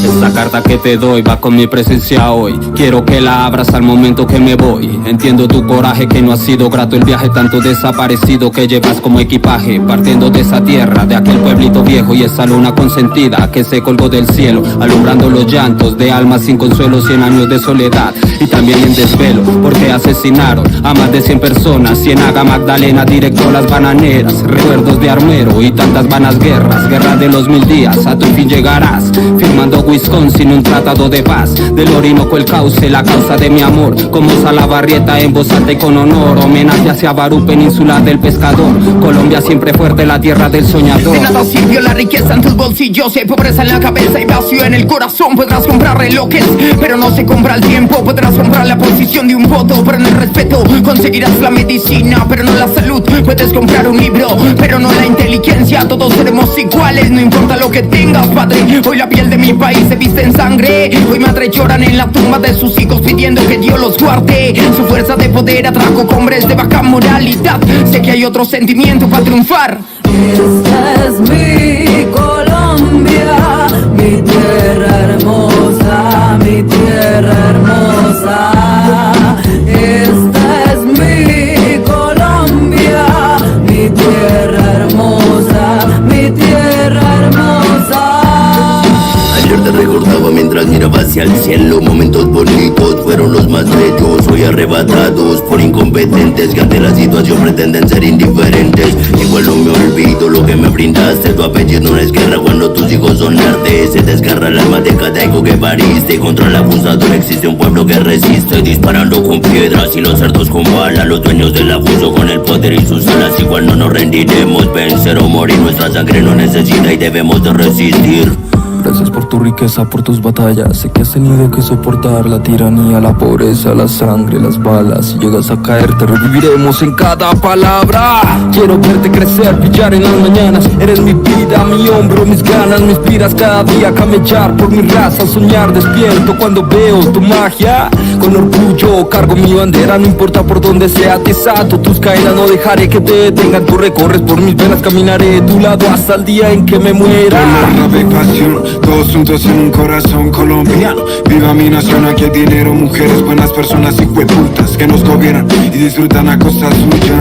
Esta carta que te doy va con mi presencia hoy. Quiero que la abras al momento que me voy. Entiendo tu coraje, que no ha sido grato el viaje, tanto desaparecido que llevas como equipaje. Partiendo de esa tierra, de aquel pueblito viejo y esa luna consentida que se colgó del cielo, alumbrando los llantos de almas sin consuelo, 100 años de soledad y también en desvelo, porque asesinaron a más de 100 personas. Ciénaga, Magdalena, directo las bananeras, recuerdos de armero y tantas vanas guerras. Guerra de los 1000 días, a tu fin llegarás, firmando Wisconsin un tratado de paz. Del Orinoco el cauce, la causa de mi amor, como Salabarrieta en voz alta y con honor. Homenaje hacia Barú, península del pescador. Colombia siempre fuerte, la tierra del soñador. De nada sirvió la riqueza en tus bolsillos, hay pobreza en la cabeza y vacío en el corazón. Podrás comprar relojes, pero no se compra el tiempo. Podrás comprar la posición de un voto, pero no el respeto. Conseguirás la medicina, pero no la salud. Puedes comprar un libro, pero no la inteligencia. Todos seremos iguales, no importa lo que tengas, padre. Hoy la piel de mi país se viste en sangre. Hoy madres lloran en la tumba de sus hijos pidiendo que Dios los guarde. Su fuerza de poder atrajo con hombres de baja moralidad. Sé que hay otro sentimiento para triunfar. Esta es mi Colombia, mi tierra hermosa, mi tierra hermosa. Esta es mi Colombia, mi tierra hermosa, mi tierra hermosa. Ayer te recordaba mientras miraba hacia el cielo. Momentos bonitos fueron los más bellos, hoy arrebatados por incompetentes que ante la situación pretenden ser indiferentes. Igual no me olvido lo que me brindaste, tu apellido no es guerra cuando tus hijos son arte. Se desgarra el alma de cada hijo que pariste. Contra el abusador existe un pueblo que resiste, disparando con piedras y los cerdos con balas. Los dueños del abuso con el poder y sus alas. Igual no nos rendiremos, vencer o morir, nuestra sangre no necesita y debemos de resistir. Gracias por tu riqueza, por tus batallas. Sé que has tenido que soportar la tiranía, la pobreza, la sangre, las balas. Si llegas a caer, te reviviremos en cada palabra. Quiero verte crecer, brillar en las mañanas. Eres mi vida, mi hombro, mis ganas. Me inspiras cada día a camellar por mi raza, soñar despierto cuando veo tu magia. Con orgullo cargo mi bandera, no importa por donde sea, te sato tus cadenas. No dejaré que te detengan, tú recorres por mis venas. Caminaré de tu lado hasta el día en que me muera. Dolor, pasión, todos juntos en un corazón colombiano. Viva mi nación, aquí hay dinero, mujeres, buenas personas y hueputas que nos gobiernan y disfrutan a costa suya.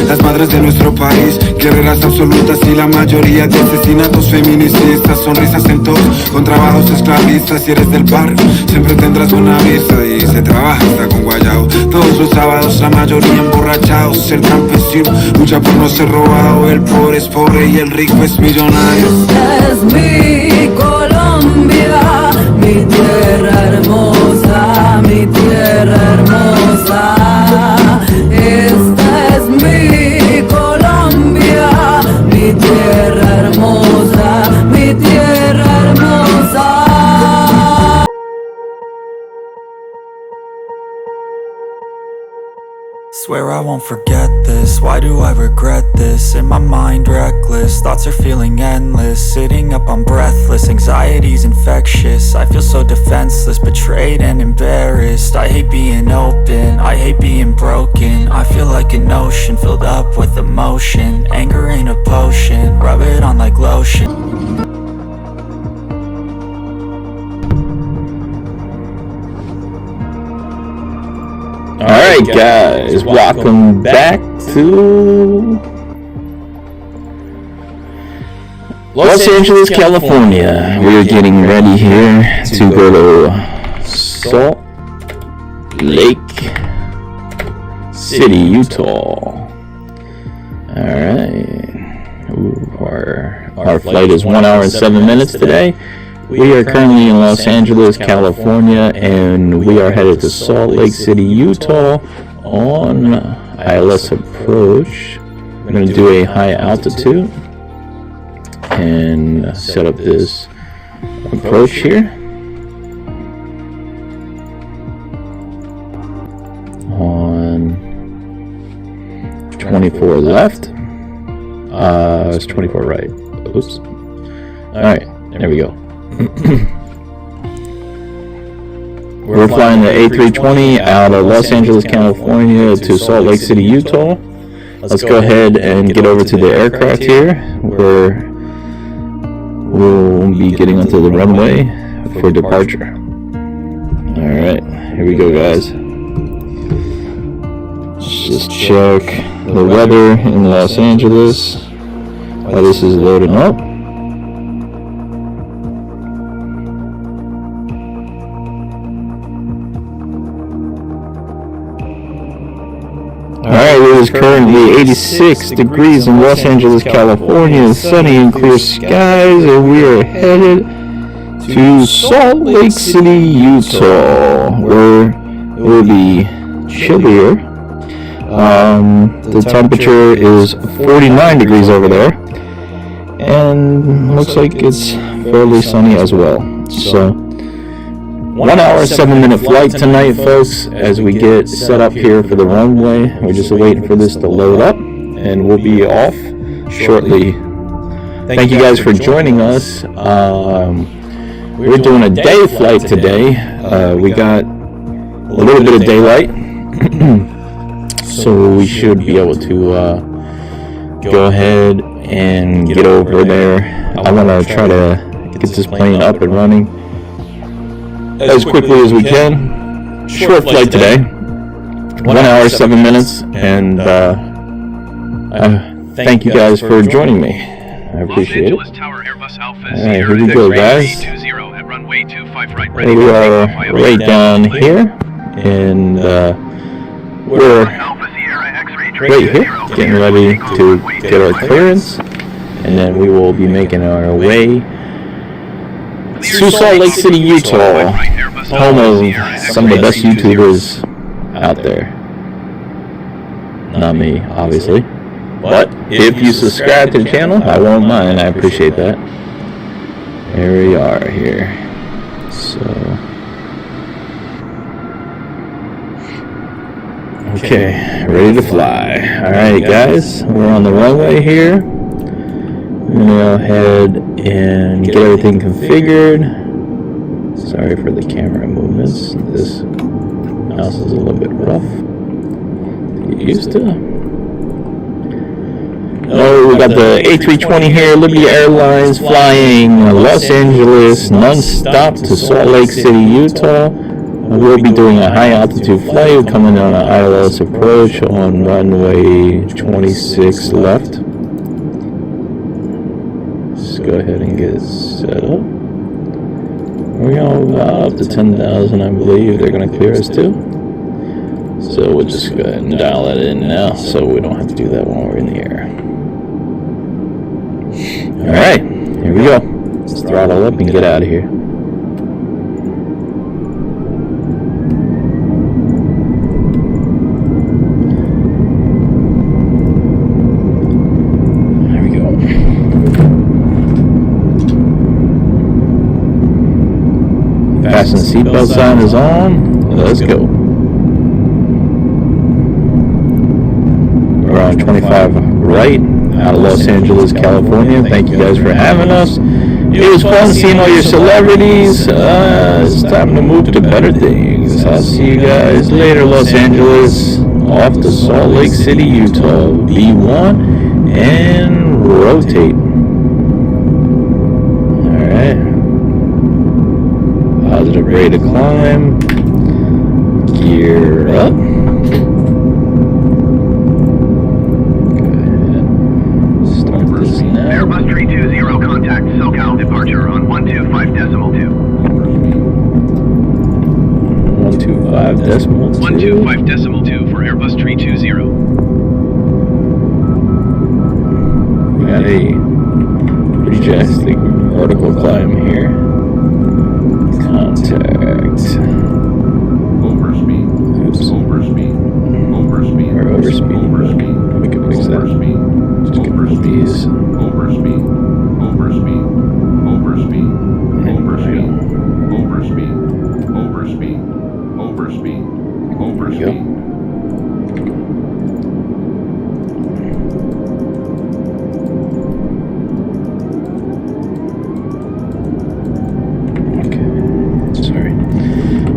Las madres de nuestro país, guerreras absolutas y la mayoría de asesinatos feministas. Sonrisas en todos, con trabajos esclavistas. Si eres del barrio, siempre tendrás una vista y se trabaja hasta con guayao. Todos los sábados, la mayoría emborrachados. El campesino lucha por no ser robado. El pobre es pobre y el rico es millonario. Esta es mi Colombia, mi tierra hermosa, mi tierra hermosa. Esta es mi Colombia, mi tierra hermosa, mi tierra hermosa. Swear I won't forget this, why do I regret this? In my mind reckless, thoughts are feeling endless. Sitting up I'm breathless, anxiety's infectious. I feel so defenseless, betrayed and embarrassed. I hate being open, I hate being broken. I feel like an ocean filled up with emotion. Anger ain't a potion, rub it on like lotion. Alright guys, welcome back to Los Angeles, California. We are getting ready here to go to Salt Lake City, Utah. Alright. Our flight is 1 hour and 7 minutes today. We are currently in Los Angeles, California, and we are headed to Salt Lake City, Utah on ILS approach. We're going to do a high altitude and set up this approach here. On 24 left. It's 24 right. Oops. Alright, there we go. We're flying the A320 out of Los Angeles, California to Salt Lake City, Utah. let's go ahead and get over to the aircraft here, where we'll be getting onto the runway for departure. Alright, here we go, guys. Let's just check the weather in Los Angeles while this is loading up. Alright, it is currently 86 degrees in Los Angeles, California, sunny and clear skies, and we are headed to Salt Lake City, Utah, where it will be chillier. The temperature is 49 degrees over there, and looks like it's fairly sunny as well. So 1 hour, 7-minute flight tonight, folks, as we get set up here for the runway. We're just waiting for this to load up, and we'll be off shortly. Thank you guys for joining us. We're doing a day flight today. We got a little bit of daylight, so we should be able to go ahead and get over there. I want to try to get this plane up and running as quickly as we can. Short flight today, 1 hour, 7 minutes, and thank you guys for joining me. I appreciate it. Alright, here we go, guys. We are right down here, and we're right here, getting ready to get our clearance, and then we will be making our way to Salt Lake City, Utah, home of some of the best YouTubers out there. Not me, obviously, but if you subscribe to the channel, I won't mind. I appreciate that. Here we are here. So, okay, ready to fly. Alright, guys, we're on the runway here. I'm gonna go ahead and get everything configured. Sorry for the camera movements. This mouse is a little bit rough to get used to. Oh, we got the A320 here, Liberty Airlines, flying Los Angeles non-stop to Salt Lake City, Utah. We'll be doing a high altitude flight, coming on an ILS approach on runway 26 left. Let's go ahead and get set up. We're going up to 10,000, I believe they're going to clear us too. So we'll just go ahead and dial that in now, so we don't have to do that when we're in the air. Alright, here we go. Let's throttle up and get out of here. There we go. Fasten seatbelt sign is on. Let's go. We're on 25 right. Out of Los Angeles, California. Thank you guys for having us. It was fun seeing all your celebrities. It's time to move to better things. I'll see you guys later, Los Angeles. Off to Salt Lake City, Utah. B1 and rotate. Alright. Positive rate of climb. Gear up. Airbus A320neo contact SoCal departure on 125.2. 125.2. 125.2 for Airbus A320. We got a majestic vertical climb here. Contact. Overspeed. Oops. Overspeed. Overspeed. We're overspeed. Overspeed. We can fix that. Just get rid of these. Overspeed. Overspeed. Overspeed. Overspeed. Overspeed. Overspeed. Overspeed. Overspeed. Okay. Sorry.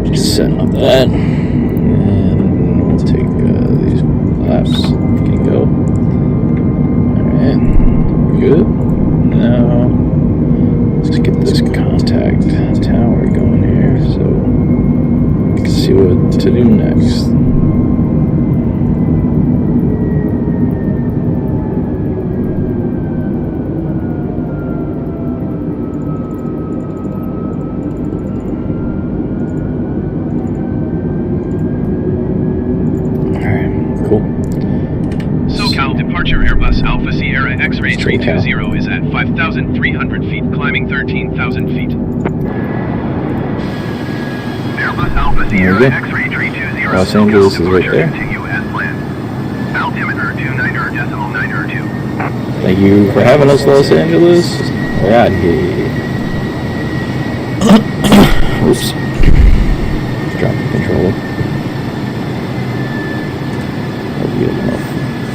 Just setting up that. And we'll take these flaps. We can go. good. Now, let's get this contact tower going here so we can see what to do next. SoCal departure Airbus Alpha Sierra X-Ray 320 is at 5,300 feet, climbing 13,000 feet. Airbus Alpha Sierra X-Ray 320 Los Angeles is right there. Continue as planned. Altimeter 29.902. Thank you for having us, Los Angeles. We're out here. Oops. Drop the controller.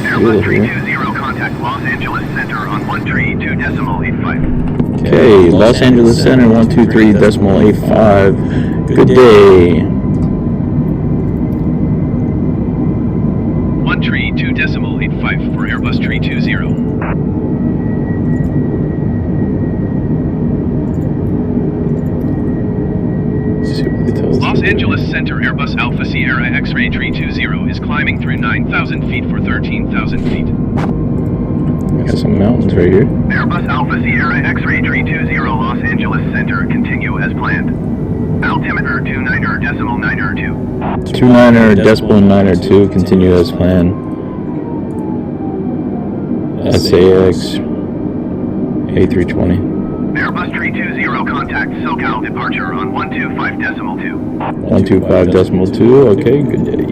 Airbus 320 contact Los Angeles Center on 132.85. Okay, Los Angeles Center 123.85. Good day. 132.85 for Airbus 320. Los Angeles Center Airbus Alpha Sierra X-Ray 320 is climbing through 9,000 feet for 13,000 feet. Got some mountains right here. Airbus Alpha Sierra X-Ray 320 Los Angeles Center continue as planned. Altimeter 29.902. 29.902 continue as planned. SAS A320. Airbus 320 contact SoCal departure on 125.2. 125.2, okay, good day.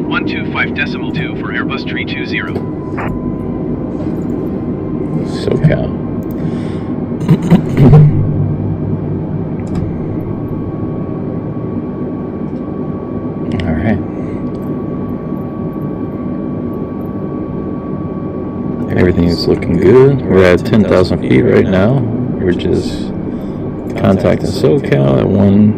125.2 for Airbus 320. SoCal. Alright. Everything is looking good. We're at 10,000 feet right now. We're just contacting SoCal at 1.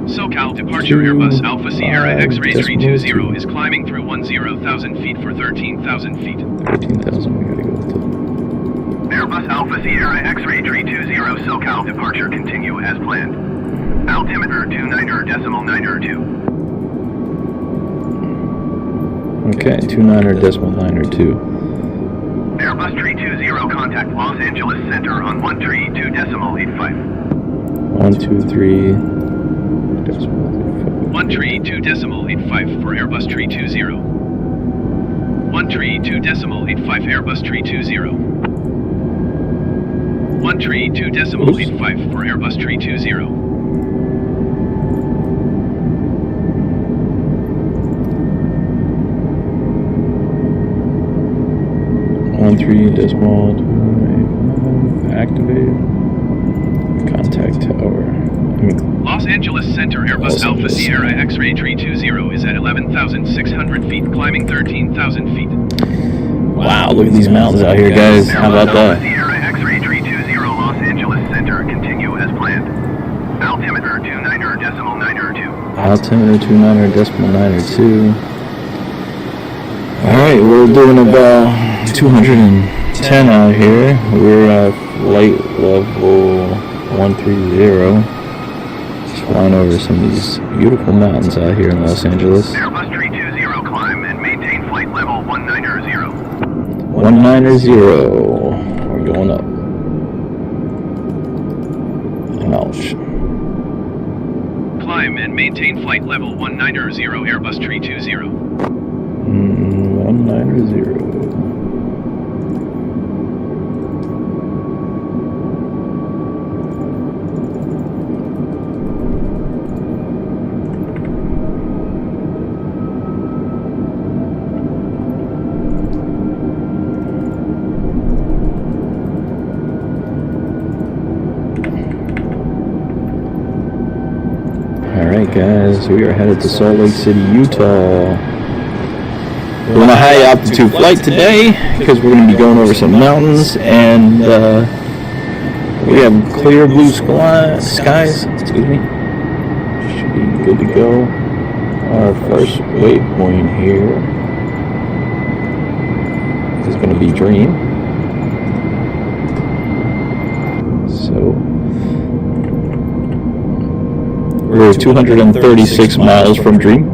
SoCal departure Airbus Alpha Sierra X-Ray 320 is climbing through 10,000 feet for 13,000 feet. 13,000, we gotta go to. Airbus Alpha Sierra X-Ray 320 SoCal departure continue as planned. Altimeter 29.902. Okay, 29.902. Airbus 320 contact Los Angeles Center on 132.85. 123. 132.85 for Airbus 320. 132.85 Airbus 320. 132.85 for Airbus 320. 13.285 activated. Contact tower. Los Angeles Center Airbus Alpha Sierra X-Ray 320 is at 11,600 feet, climbing 13,000 feet. Wow, look at these mountains out here, guys. How about that? Sierra X-Ray 320 Los Angeles Center continue as planned. Altimeter 29.902. Altimeter 29.902. Alright, we're doing about 210 out here. We're at flight level 130. Just flying over some of these beautiful mountains out here in Los Angeles. Airbus 320 climb and maintain flight level 190. 190. We're going up. Ouch. Climb and maintain flight level 190 Airbus 320. 190. Alright guys, we are headed to Salt Lake City, Utah. We're on a high altitude flight today because we're going to be going over some mountains, and we have clear blue skies. Excuse me. Should be good to go. Our first waypoint here is going to be Dream. We're 236 miles from Dream.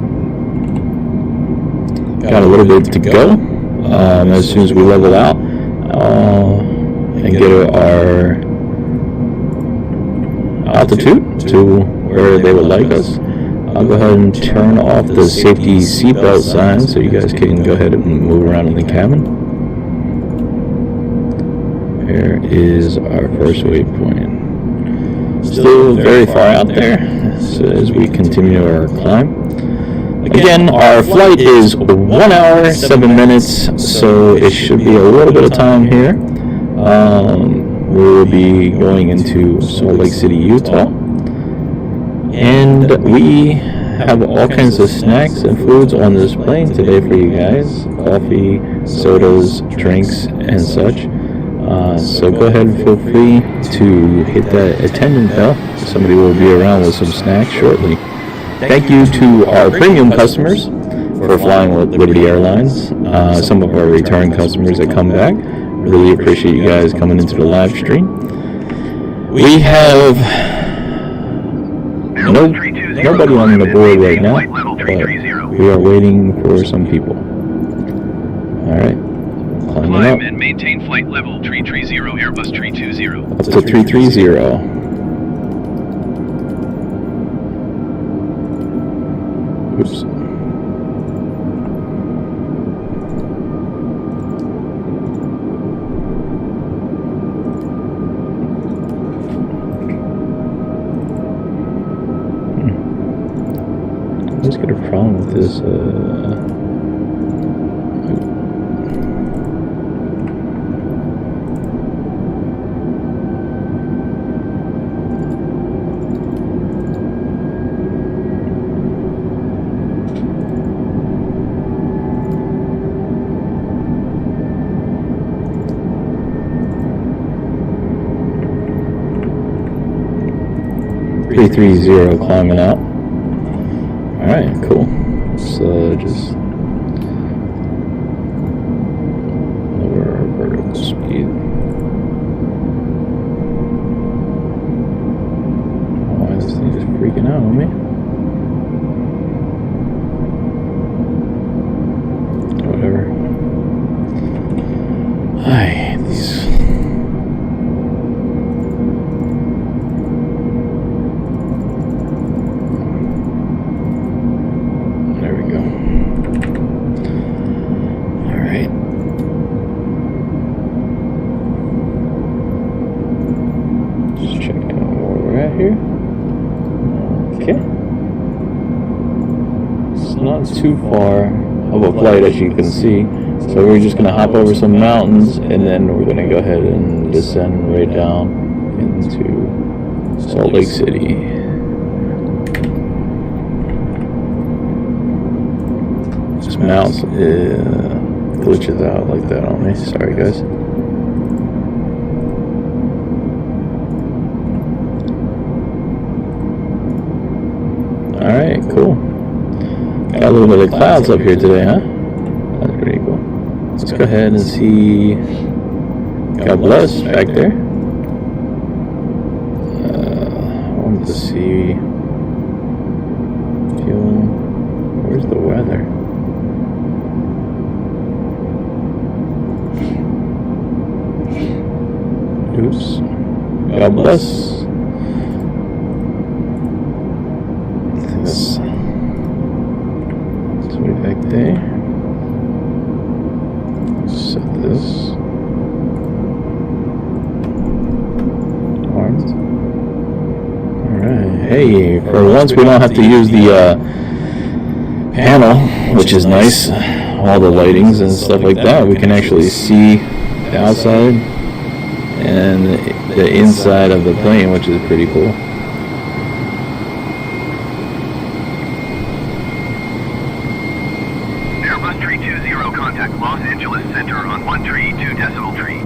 Got a little bit to go. As soon as we level out and get our altitude to where they would like us, I'll go ahead and turn off the safety seatbelt sign so you guys can go ahead and move around in the cabin. Here is our first waypoint. Still very far out there as we continue our climb. Again, our flight is 1 hour, 7 minutes, so it should be a little bit of time here. We will be going into Salt Lake City, Utah. And we have all kinds of snacks and foods on this plane today for you guys. Coffee, sodas, drinks, and such. So go ahead and feel free to hit that attendant bell. Somebody will be around with some snacks shortly. Thank you to our premium customers for flying with Liberty Airlines. Some of our return customers that come back. Really appreciate you guys coming into the live stream. We have nobody on the board right now, but we are waiting for some people. Alright. Climb and maintain flight level 330 Airbus 320. Up to 330. Oops. I always get a problem with this. .330 climbing out. Alright, cool. So just lower our vertical speed. Why is this thing just freaking out on me? Whatever. Hi, these. Too far of a flight, as you can see, so we're just going to hop over some mountains and then we're going to go ahead and descend right down into Salt Lake City. This mouse glitches out like that on me, sorry guys. Alright, cool. Got a little bit of clouds up here today, huh? That's pretty cool. Let's go ahead and see. God bless back there. I wanted to see. Where's the weather? Oops. God bless. This. Back there. Set this. Armed. Alright. Hey, for once we don't have to use the panel, which is nice. All the lightings and stuff like that. We can actually see the outside and the inside of the plane, which is pretty cool.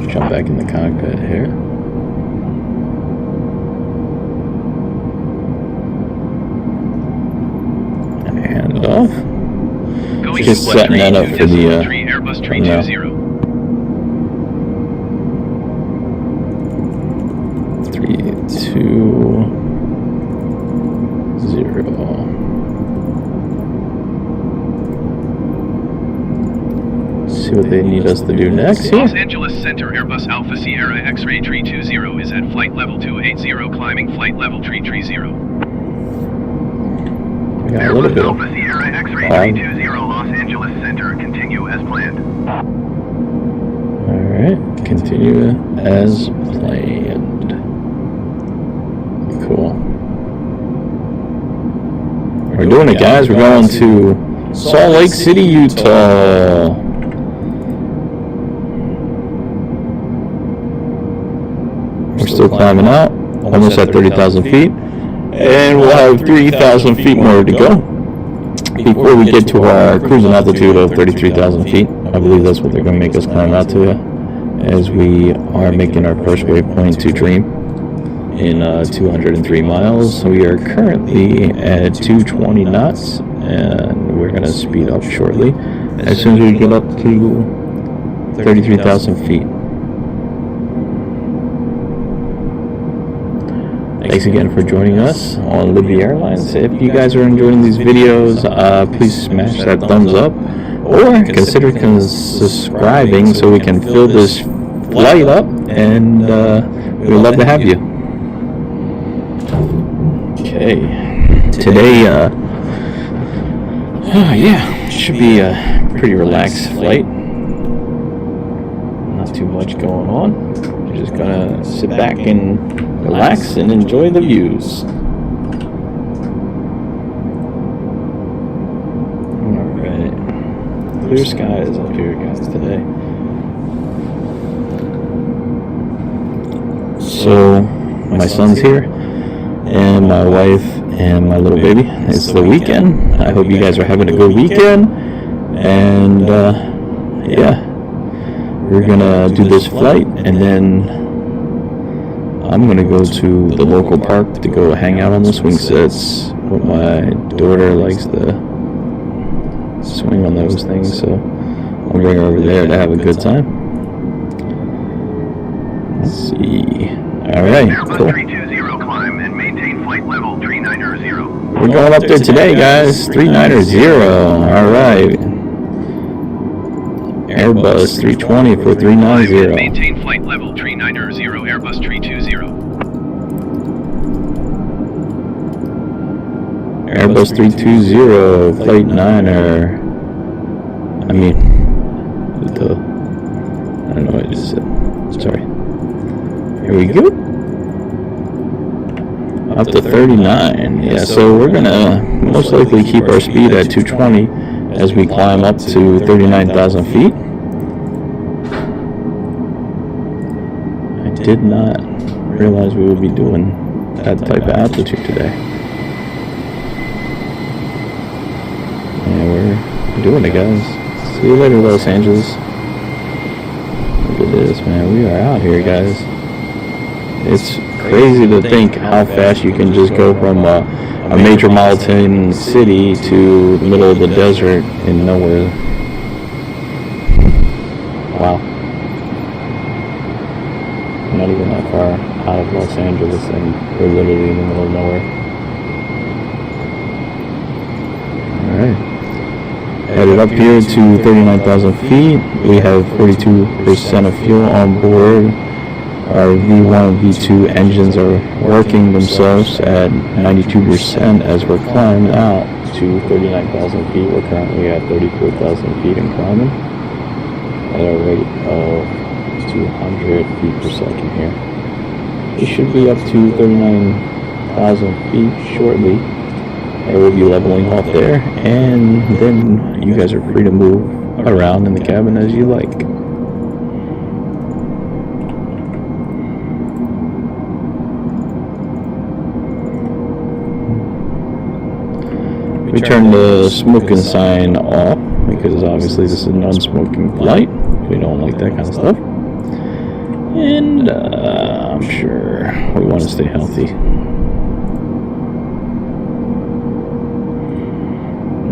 Jump back in the cockpit here. Hand off. Just setting that up for the Airbus 320. 320. what they need us to do next Los here. Angeles Center Airbus Alpha Sierra X-ray 320 is at flight level 280, climbing flight level 330. We got a little bit of Alpha Sierra X-ray cloud. 320 Los Angeles Center, continue as planned. Alright, continue as planned. Cool. We're doing it, guys. We're going to Salt Lake City, Utah. We're still climbing out, almost at 30,000 feet, and we'll have 3,000 feet more to go before we get to our cruising altitude of 33,000 feet. I believe that's what they're going to make us climb out to, as we are making our first waypoint to Dream in 203 miles. We are currently at 220 knots, and we're going to speed up shortly as soon as we get up to 33,000 feet. Thanks again for joining us on Liberty Airlines. If you guys are enjoying these videos, please smash that thumbs up, or consider subscribing so we can fill this flight up, and we'd love to have you. Okay, today, should be a pretty relaxed flight. Not too much going on. We're just gonna sit back and relax and enjoy the views. Alright, clear skies up here, guys, today. So, my son's here, and my wife, and my little baby. It's the weekend. I hope you guys are having a good weekend, and we're gonna do this flight, and then I'm gonna go to the local park to go hang out on the swing sets. But my daughter likes to swing on those things, so I'll bring her over there to have a good time. Let's see. Alright, cool. We're going up there today, guys. 390. Alright. Airbus 320 for 390. Maintain flight level 390, Airbus 320. Airbus 320, flight 9er. I don't know what I just said. Sorry. Here we go. Up to 39. Yeah, so we're gonna most likely keep our speed at 220 as we climb up to 39,000 feet. I did not realize we would be doing that type of altitude today. Yeah, we're doing it, guys. See you later, Los Angeles. Look at this, man. We are out here, guys. It's crazy to think how fast you can just go from a metropolitan city to the middle of the desert in nowhere. Wow. Not even that far out of Los Angeles, and we're literally in the middle of nowhere. Alright. Headed up here to 39,000 feet. We have 42% of fuel on board. Our V1 and V2 engines are working themselves at 92% as we're climbing out to 39,000 feet. We're currently at 34,000 feet and climbing at a rate of 200 feet per second here. We should be up to 39,000 feet shortly. And we'll be leveling off there, and then you guys are free to move around in the cabin as you like. We turn the smoking sign off because obviously this is a non-smoking flight. We don't like that kind of stuff. And I'm sure we want to stay healthy.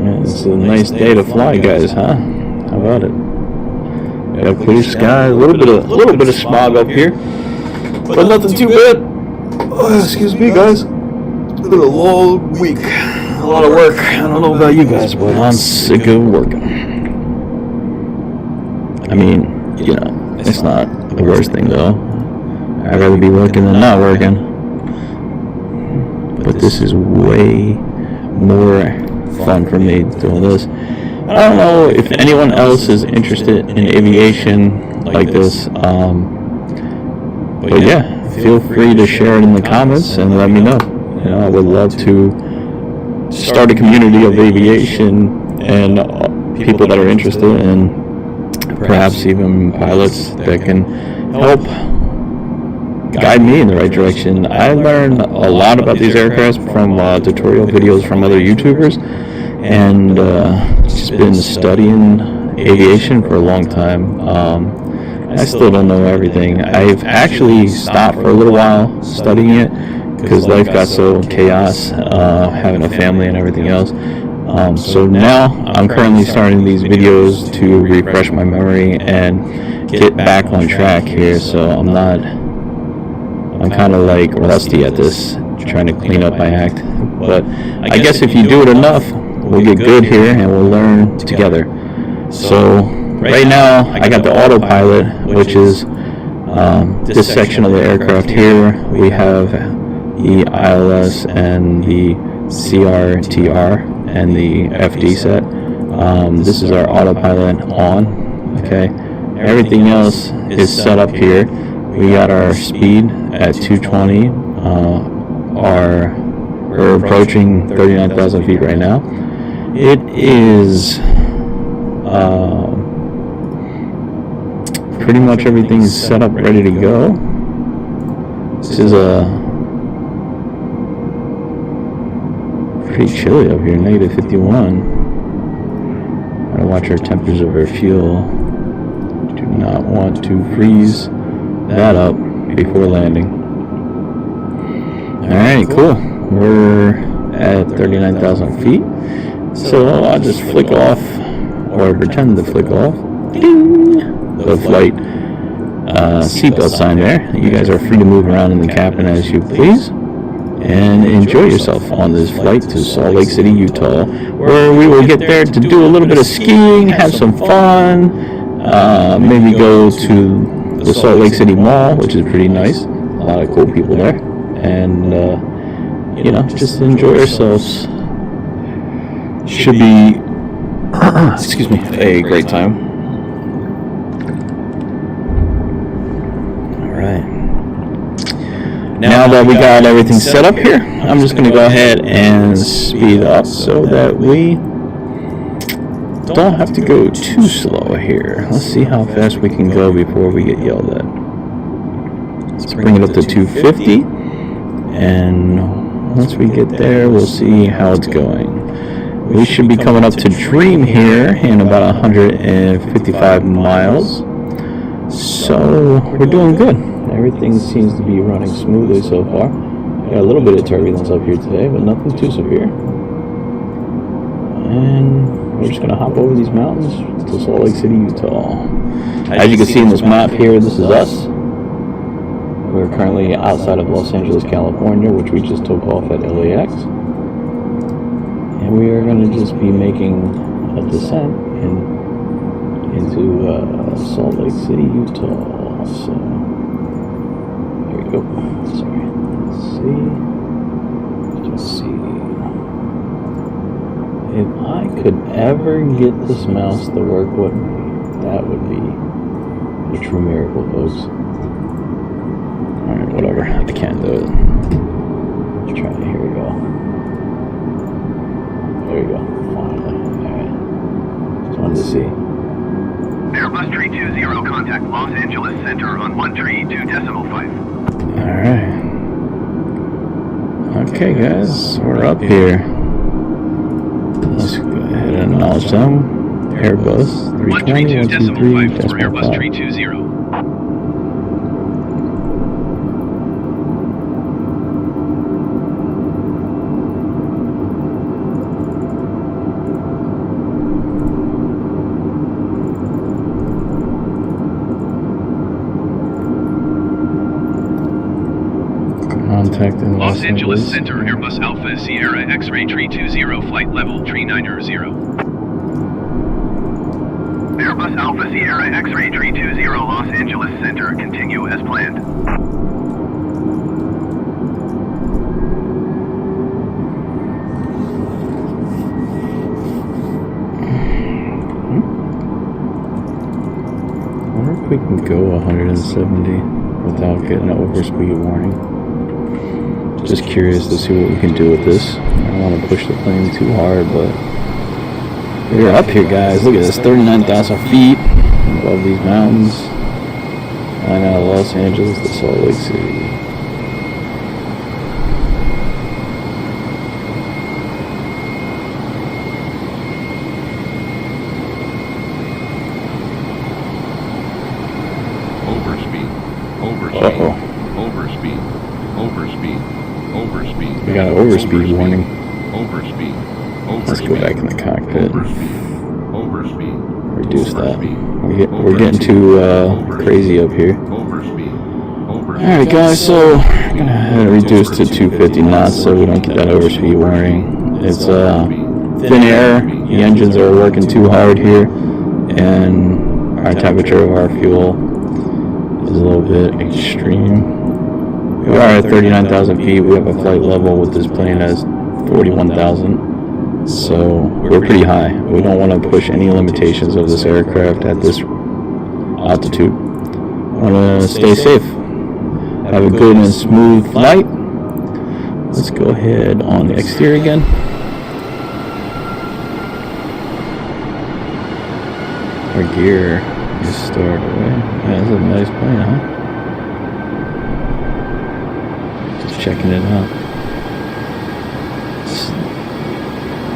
Yeah, it's a nice day to fly, guys, huh? How about it? We have clear sky, a little bit of smog up here, but nothing too bad. Oh, excuse me, guys. It's been a long week. A lot of work. I don't know about you guys, but I'm sick of working. I mean, you know, it's not the worst thing though. I'd rather be working than not working. But this is way more fun for me doing this. I don't know if anyone else is interested in aviation like this. But yeah, feel free to share it in the comments and let me know. You know, I would love to start a community of aviation and people that are interested, and perhaps even pilots that can help guide me in the right direction. I learned a lot about these aircraft from tutorial videos from other YouTubers, and just been studying aviation for a long time. I still don't know everything. I've actually stopped for a little while studying it because life got so chaos, having a family and everything else. So now I'm currently starting these videos to refresh my memory and get back on track here. So I'm kind of like rusty at this, trying to clean up my act. But I guess if you do it enough, we'll get good here and we'll learn together. So right now I got the autopilot, which is this section of the aircraft here. We have the ILS and the CRTR and the FD set. This is our autopilot on. Okay, everything else is set up here. We got our speed at 220. We're approaching 39,000 feet right now. It is pretty much everything's set up, ready to go. This is pretty chilly up here, negative 51. Gotta watch our temperatures of our fuel. Do not want to freeze that up before landing. Alright, cool. We're at 39,000 feet. So I'll just flick off, or pretend to flick off, ding, the flight seatbelt sign there. You guys are free to move around in the cabin as you please, and enjoy yourself on this flight to Salt Lake City, Utah, where we will get there to do a little bit of skiing, have some fun, maybe go to the Salt Lake City Mall, which is pretty nice. A lot of cool people there, and you know, just enjoy ourselves. Should be excuse me, a great time. Alright, now that we got everything set up here, I'm just going to go ahead and speed up so that we don't have to go too slow here. Let's see how fast we can go before we get yelled at. Let's bring it up to 250, and once we get there, we'll see how it's going. We should be coming up to Dream here in about 155 miles. So we're doing good. Everything seems to be running smoothly so far. Got a little bit of turbulence up here today, but nothing too severe. And we're just gonna hop over these mountains to Salt Lake City, Utah. As you can see in this map here, this is us. We're currently outside of Los Angeles, California, which we just took off at LAX. And we are going to just be making a descent into Salt Lake City, Utah. So, here we go. Sorry. Let's see. If I could ever get this mouse to work with me, that would be a true miracle, folks. Alright, whatever. I can't do it. Let's try it. Here we go. There we go. Finally. Alright. Just wanted to see. Airbus A320 contact Los Angeles Center on 132.5. Alright. Okay, guys. We're up here. Let's go ahead and acknowledge them. Airbus 320, 132.5 for Airbus A320. Los Angeles Center, Airbus Alpha Sierra X-Ray 320, flight level 390. Airbus Alpha Sierra X-Ray 320 Los Angeles Center. Continue as planned. I wonder if we can go 170 without getting an overspeed warning. Just curious to see what we can do with this. I don't want to push the plane too hard, but we're up here, guys. Look at this, 39,000 feet above these mountains. Flying out of Los Angeles to Salt Lake City. We got an overspeed warning. Let's go back in the cockpit. Reduce that. We're getting too crazy up here. Alright guys, so I'm gonna reduce to 250 knots so we don't get that overspeed warning. It's thin air, the engines are working too hard here, and our temperature of our fuel is a little bit extreme. We are at 39,000 feet. We have a flight level with this plane as 41,000. So we're pretty high. We don't want to push any limitations of this aircraft at this altitude. We want to stay safe. Have a good and smooth flight. Let's go ahead on the exterior again. Our gear is stored away. Yeah, this is a nice plane, huh? Checking it out.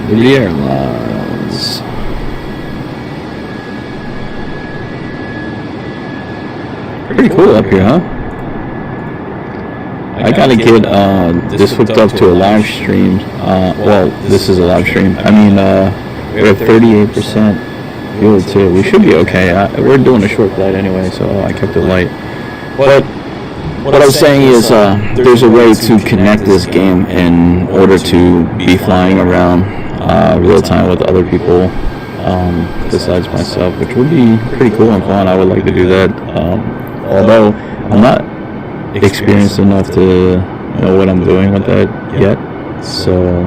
The airlines. Pretty cool up here, huh? I gotta get this hooked up to a live stream. Well, this is a live stream. I mean, we have 38% fuel too. We should be okay. We're doing a short flight anyway, so I kept it light. But what I was saying is there's a way to connect this game in order to be flying around real time with other people besides myself, which would be pretty cool and fun. I would like to do that, although I'm not experienced enough to know what I'm doing with that yet, so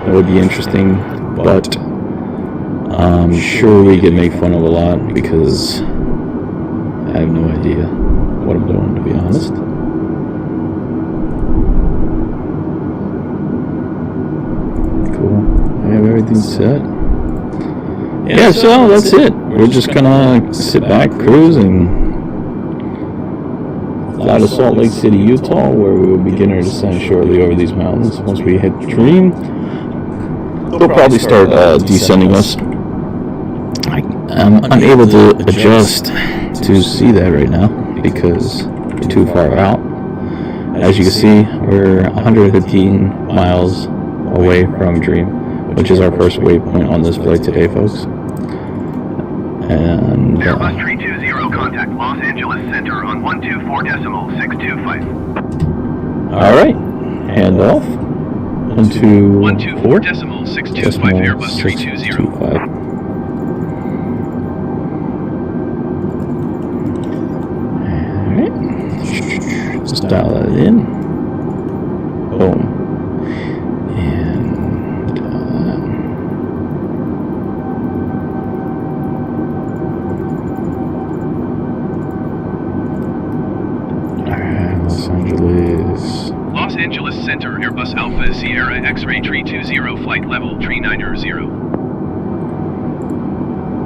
it would be interesting, but I'm sure we could make fun of a lot because I have no idea what I'm doing, to be honest. Cool. I have everything set. Yeah, so that's it. We're just gonna sit back, cruise, and fly to Salt Lake City, Utah, where we will begin our descent shortly over these mountains. Once we hit Dream, they'll probably start descending us. I'm unable to adjust to see that right now because we're too far out. As you can see, we're 115 miles away from Dream, which is our first waypoint on this flight today, folks. And Airbus 320, contact Los Angeles Center on 124.625. Alright, hand off. 124.625 Airbus 320. Just dial that in. Boom. And alright, Los Angeles. Los Angeles Center, Airbus Alpha Sierra X-Ray 320, flight level 390.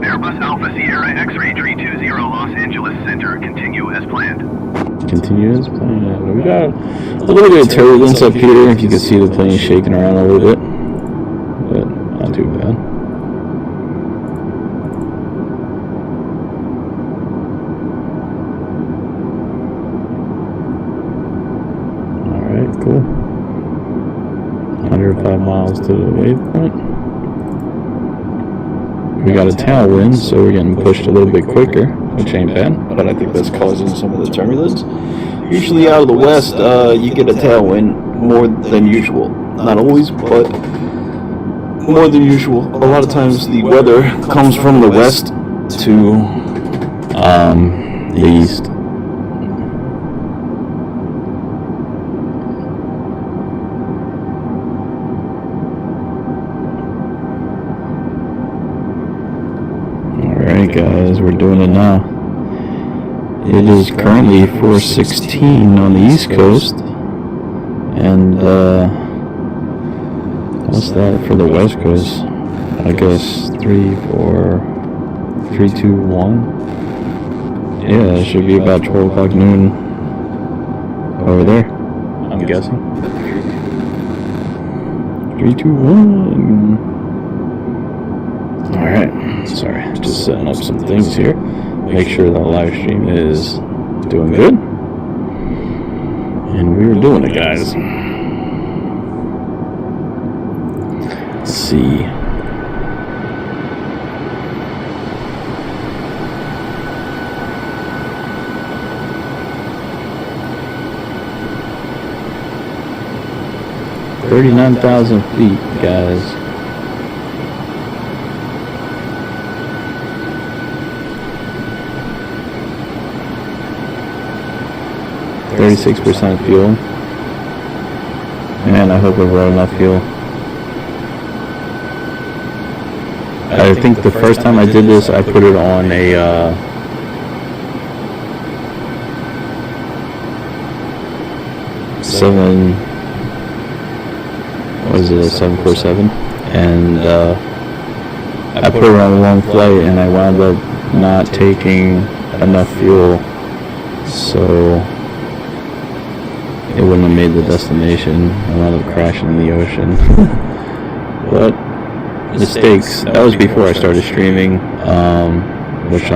Airbus Alpha Sierra X-Ray 320, Los Angeles Center, continue as planned. Continue as planned. We got a little bit of turbulence up here. If you can see the plane shaking around a little bit, but not too bad. Alright, cool. 105 miles to the waypoint. We got a tailwind, so we're getting pushed a little bit quicker, which ain't bad, but I think that's causing some of the turbulence. Usually out of the west, you get a tailwind more than usual. Not always, but more than usual. A lot of times the weather comes from the west, to the east. Alright guys, we're doing it now. It is currently 4:16 on the east coast, and what's that for the west coast? I guess 3, 4, 3, 2, 1. Yeah, it should be about 12 o'clock noon over there, I'm guessing. 3, 2, 1. Alright, sorry, just setting up some things here. Make sure the live stream is doing good. And we're doing it, guys. Let's see. $39,000 feet, guys. %36 fuel. Man, I hope I brought enough fuel. I think the first time I did this, I put it on a what is it, a 747, and I put it on a long flight, and I wound up not taking enough fuel, so it wouldn't have made the destination. I wound up crashing in the ocean. But mistakes. That was before I started streaming, which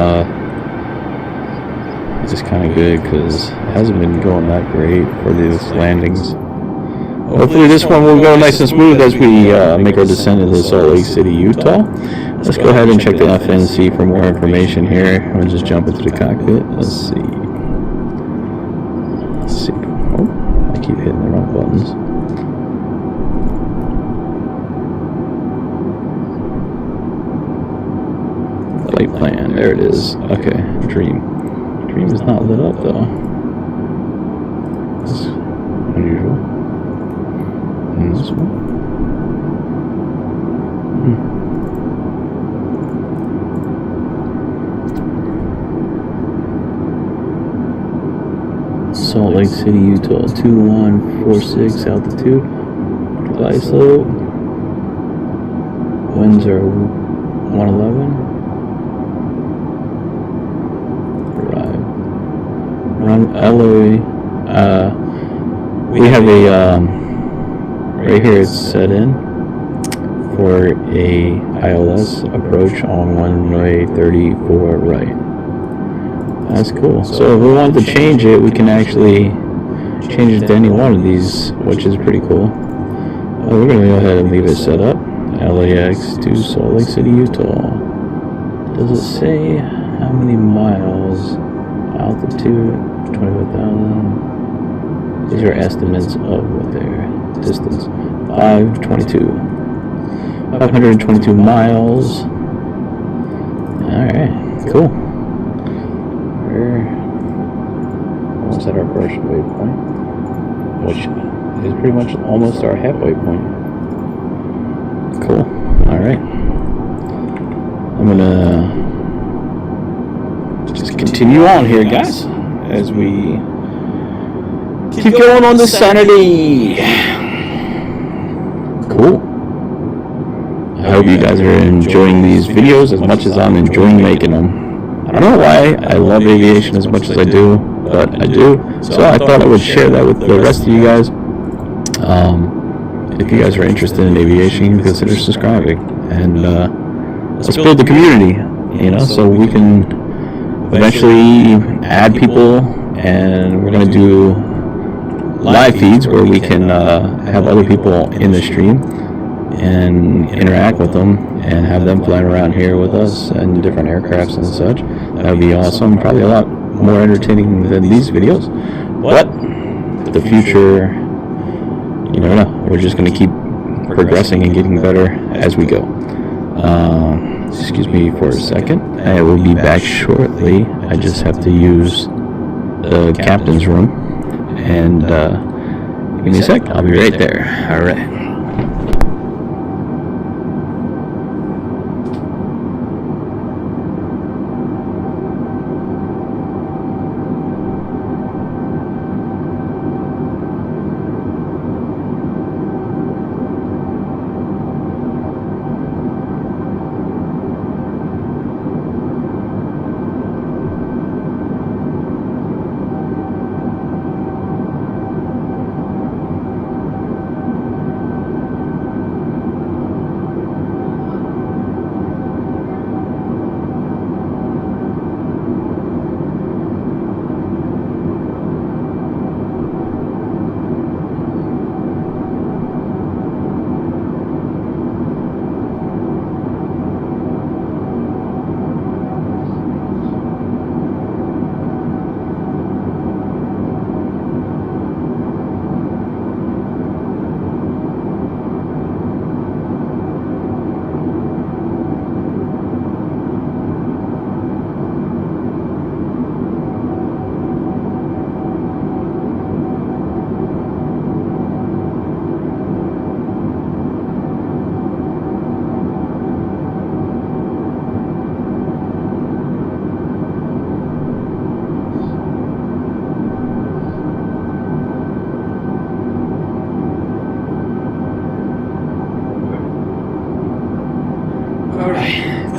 is kind of good because it hasn't been going that great for these landings. Hopefully this one will go nice and smooth as we make our descent into Salt Lake City, Utah. Let's go ahead and check the FNC for more information here. We'll just jump into the cockpit. Let's see. Oh, I keep hitting the wrong buttons. Flight plan, there it is. Okay, Dream. Dream is not lit up though. That's unusual. And this one. Salt Lake City, Utah, 2146 altitude. Device load. Winds are 111. Run LA. We have a right here. It's set in for a ILS approach on runway 34 right. That's cool. So if we want to change it, we can actually change it to any one of these, which is pretty cool. We're gonna go ahead and leave it set up. LAX to Salt Lake City, Utah. Does it say how many miles? Altitude 25,000. These are estimates of what their distance. 522 miles. Alright, cool. We're almost at our first waypoint, which is pretty much almost our halfway point. Cool. Alright. I'm gonna just continue on here, guys, as we keep going on this Saturday. Cool. I hope you guys are enjoying these videos as much as I'm enjoying making them. I don't know why I love aviation as much as I do, but I do. So I thought I would share that with the rest of you guys. If you guys are interested in aviation, consider subscribing, and let's build the community, you know, so we can eventually add people, and we're going to do live feeds where we can have other people in the stream and interact with them and have them flying around here with us and different aircrafts and such. That would be awesome. Probably a lot more entertaining than these videos, but the future, you never know. We're just going to keep progressing and getting better as we go. Excuse me for a second. I will be back shortly. I just have to use the captain's room. And give me a sec. I'll be right there. All right.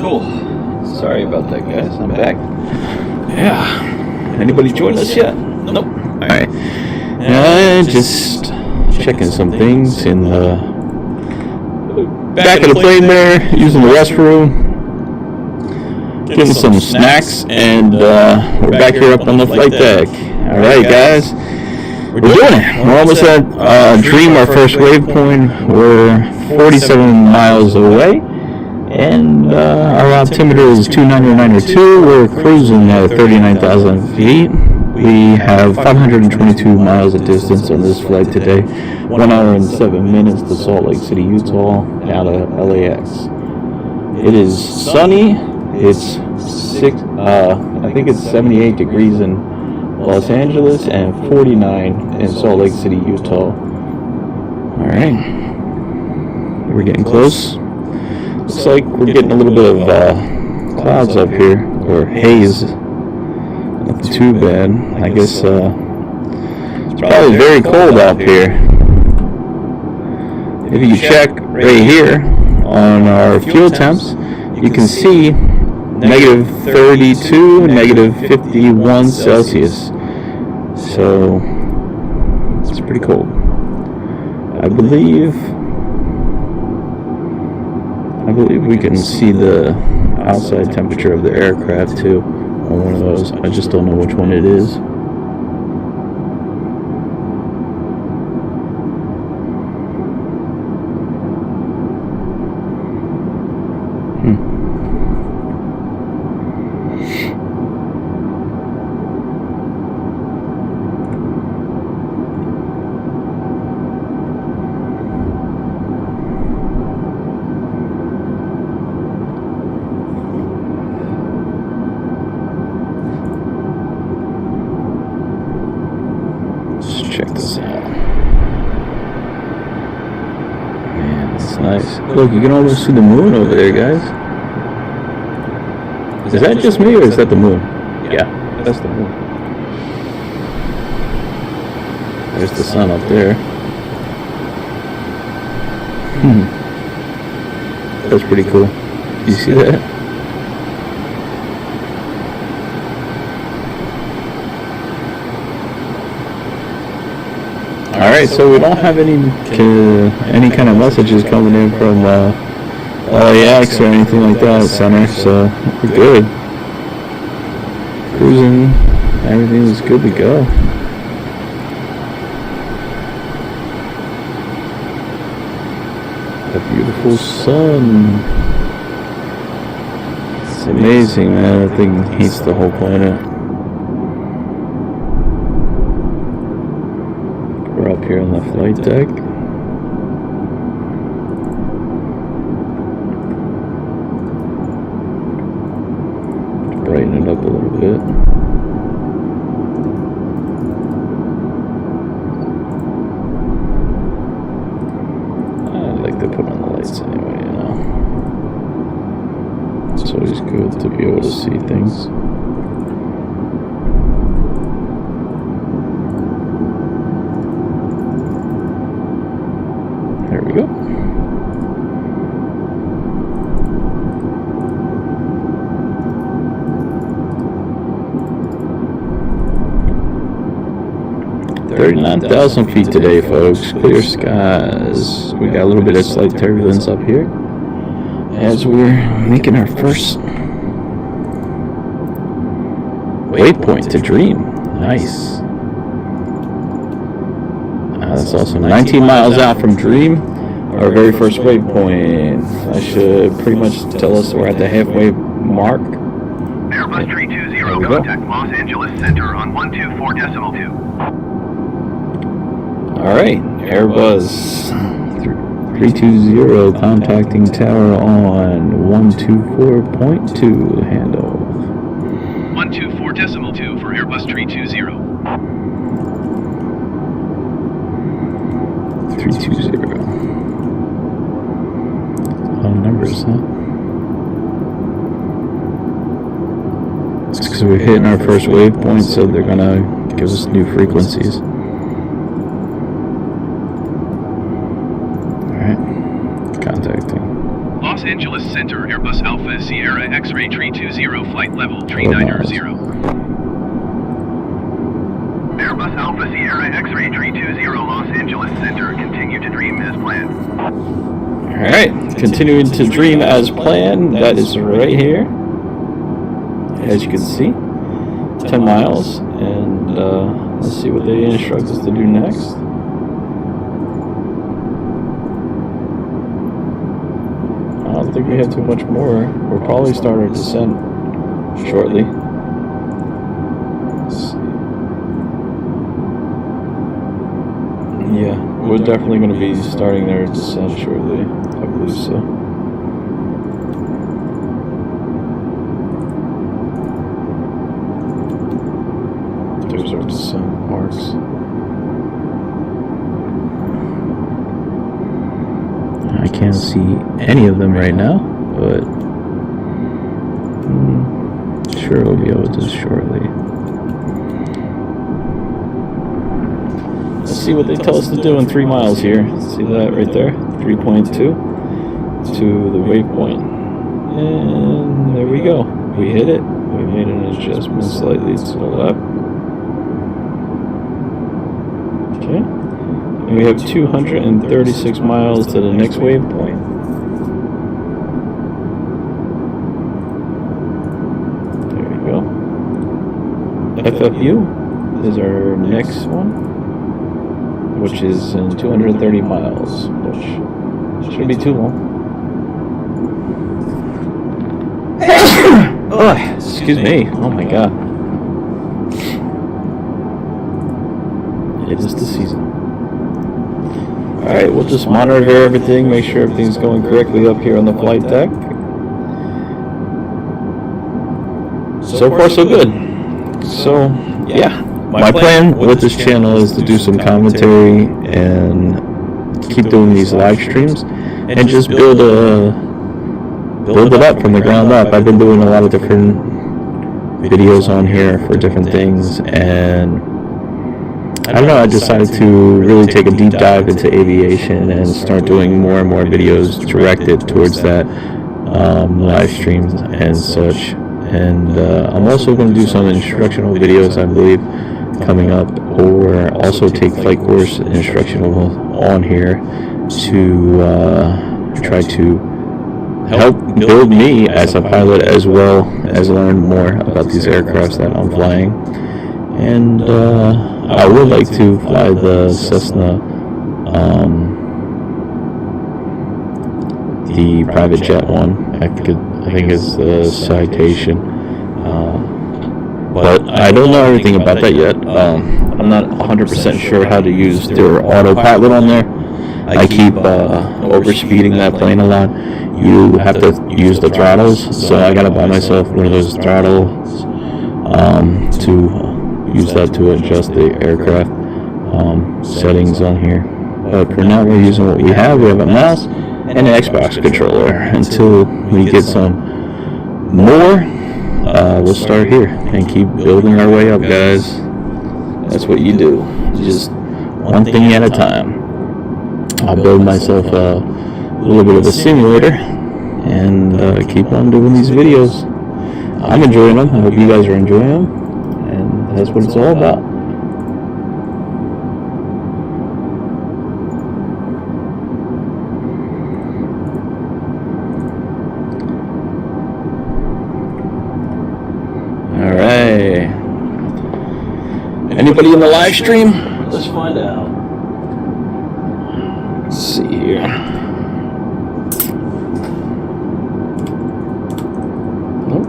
Cool. Sorry about that, guys. I'm back. Yeah. Anybody join us yet? Nope. Alright. Just checking some things in the back of the plane there, using the restroom, getting some snacks, and we're back here up on the flight deck. Alright, guys. We're doing it. We're almost at Dream, our first waypoint. We're 47 miles away. And our altimeter is 29902. We're cruising at 39,000 feet. We have 522 miles of distance on this flight today. 1 hour and 7 minutes to Salt Lake City, Utah, out of LAX. It is sunny. It's I think it's 78 degrees in Los Angeles and 49 in Salt Lake City, Utah. All right, we're getting close. Looks like we're getting a little bit of clouds up here, or haze. Not too bad. I guess it's probably very cold out here. If you check right here on our fuel temps, you can see negative 32, negative 51 Celsius. So it's pretty cold. I believe we can see the outside temperature of the aircraft too on one of those. I just don't know which one it is. Check this out. Man, that's nice. Look, you can almost see the moon over there, guys. Is that just me, or is that the moon? Yeah, that's the moon. There's the sun up there. That's pretty cool. You see that? Alright, so we don't have any kind of messages coming in from LAX or anything like that, center, so we're good. Cruising, everything is good to go. The beautiful sun. It's amazing, man. That thing heats the whole planet. We're up here on the flight deck. bit. I like to put on the lights anyway, you know. It's always good to be able to see things. There we go. $39,000 feet today, folks. Clear skies. We got a little bit of slight turbulence up here as we're making our first waypoint to Dream. Nice. That's awesome. 19 miles out from Dream, our very first waypoint. That should pretty much tell us we're at the halfway mark. Airbus 320, contact Los Angeles Center on 124.2. Alright, Airbus 320 contacting tower on 124.2 handle. 124.2 for Airbus 320. 320. Odd numbers, huh? It's because we're hitting our first waypoint, so they're gonna give us new frequencies. Contacting. Los Angeles Center, Airbus Alpha Sierra X-Ray 320, flight level 390. Airbus Alpha Sierra X-Ray 320, Los Angeles Center, continue to Dream as planned. Alright, continuing to Dream as planned. That is right here. As you can see, 10 miles. And let's see what they instruct us to do next. I don't think we have too much more. We'll probably start our descent shortly. Let's see. Yeah, we're definitely going to be starting their descent shortly. I believe so. There's our descent marks. I can't see any of them right now, but sure we'll be able to shortly. Let's see what they tell us to do in 3 miles here. See that right there? 3.2 to the waypoint. And there we go. We hit it. We made an adjustment slightly to the left. Okay. And we have 236 miles to the next waypoint. There we go. FFU is our next one, which is in 230 miles, which shouldn't be too long. Oh, excuse me. Oh my god. It is the season. Alright, we'll just monitor everything, make sure everything's going correctly up here on the flight deck. So far, so good. So, yeah. My plan with this channel is to do some commentary and keep doing these live streams and just build it up from the ground up. I've been doing a lot of different videos on here for different things, and I don't know, I decided to really take a deep dive into aviation and start doing more and more videos directed towards that, live streams and such. And I'm also going to do some instructional videos, I believe, coming up, or also take flight course instructional on here to try to help build me as a pilot, as well as learn more about these aircrafts that I'm flying. And I would like to fly the Cessna, the private jet one. I think it's the Citation, but I don't know everything about that yet. I'm not 100% sure how to use their autopilot on there. I keep overspeeding that plane a lot. You have to use the throttles, so I gotta buy myself one of those throttles to use that to adjust the aircraft settings on here. But for now, we're using what we have. We have a mouse and an Xbox controller. Until we get some more, we'll start here and keep building our way up, guys. That's what you do. Just one thing at a time. I'll build myself a little bit of a simulator and keep on doing these videos. I'm enjoying them. I hope you guys are enjoying them. And that's what it's all about. Alright. Anybody in the live stream? Let's find out. Let's see here. Nope.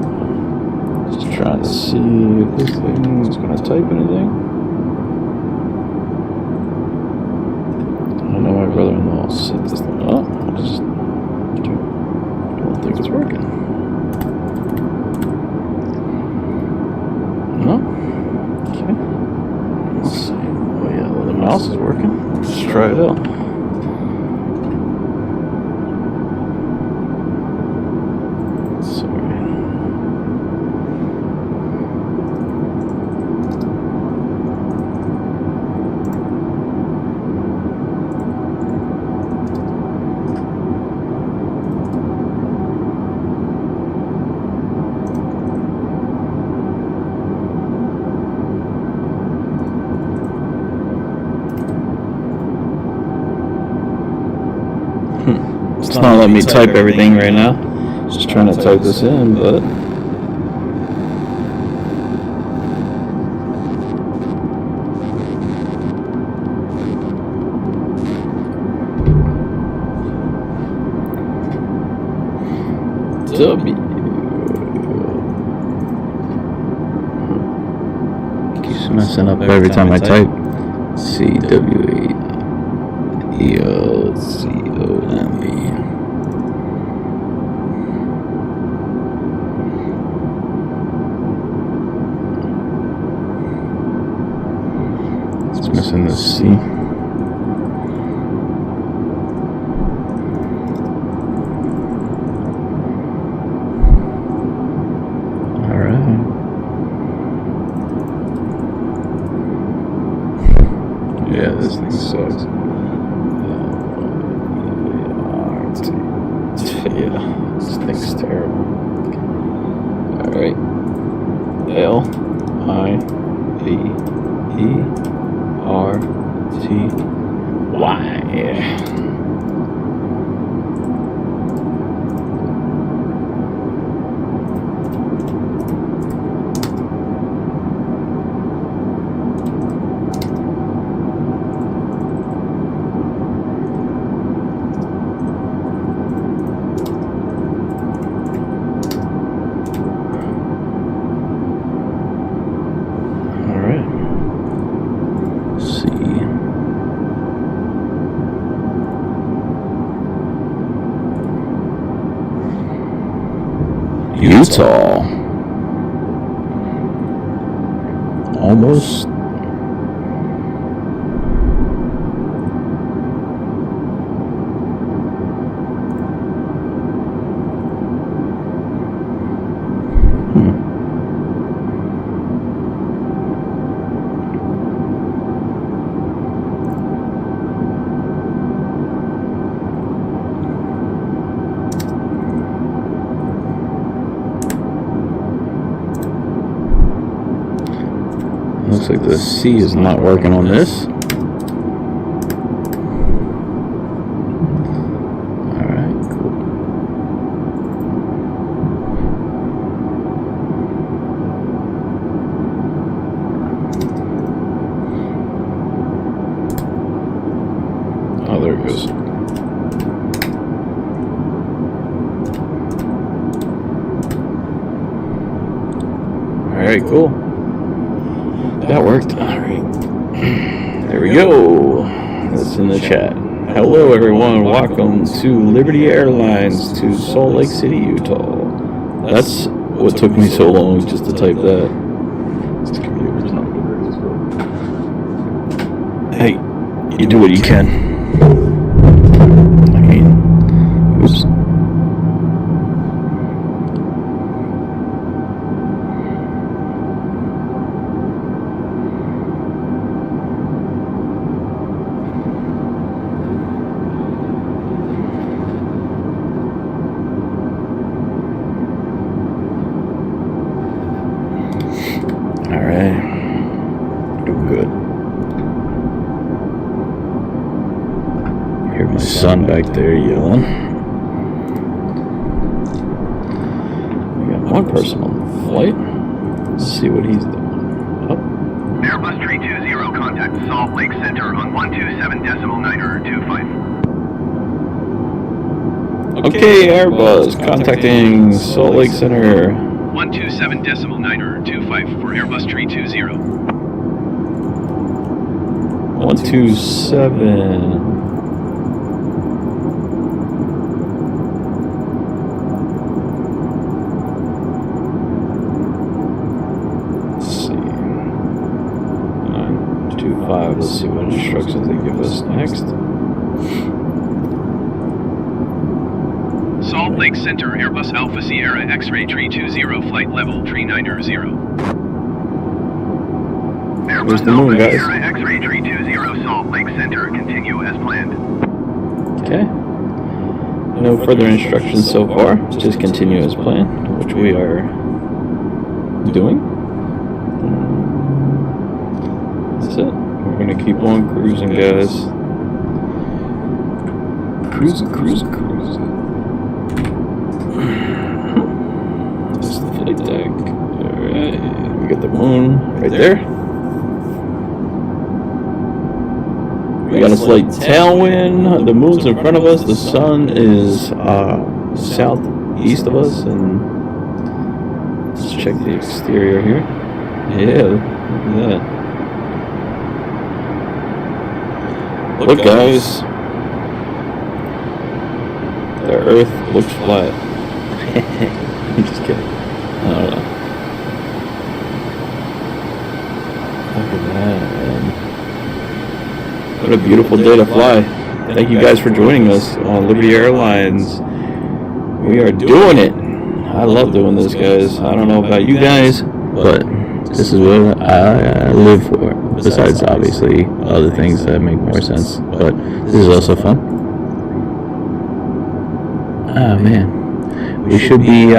Just trying to see if this thing is going to type anything. I know my brother-in-law set this thing up. I just don't think it's working. No? Okay. Let's see. Oh yeah, well, the mouse is working. Let's try it out. It's not letting me type everything right now. Just trying to type this in, but W keeps messing up every time I type. CWELCOME. It's missing the C. Alright. Yeah, this thing sucks. Yeah, this thing's terrible. Alright. LIVERTY. Utah. Almost. Looks like the C is not working on this. Alright, cool. Oh, there it goes. Alright, cool. That worked. Alright. There we go. That's in the chat. Hello everyone. Welcome to Liberty Airlines to Salt Lake City, Utah. That's what took me so long, just to type that. Hey, you do what you can. I mean, oops. Alright. Doing good. Hear my son back there yelling. We got one person on the flight. Let's see what he's doing. Oh. Airbus 320, contact Salt Lake Center on 127.925. Okay, Airbus, contacting Salt Lake Center. 127.925 for Airbus 320. 127. Let's see. 925. Let's see what instructions they give us next. Salt Lake Center, Airbus Alpha Sierra X-Ray 320, flight level 390. Where's the moon, guys? Sierra X-Ray 320, Salt Lake Center, continue as planned. Okay. No further instructions so far. Just continue as planned, which we are doing. That's it. We're gonna keep on cruising, guys. Cruising. This is the flight deck. Alright. We got the moon right there. We got a slight tailwind. The moon's in front of us. The sun is southeast of us. And let's check the exterior here. Yeah, look at that. Look, guys. The Earth looks flat. I'm just kidding. I don't know. Look at that, man. What a beautiful day to fly. Thank you guys for joining us on Liberty Airlines. We are doing it. I love doing this, guys. I don't know about you guys, but this is what I live for. Besides, obviously, other things that make more sense. But this is also fun. Oh, man. We should be,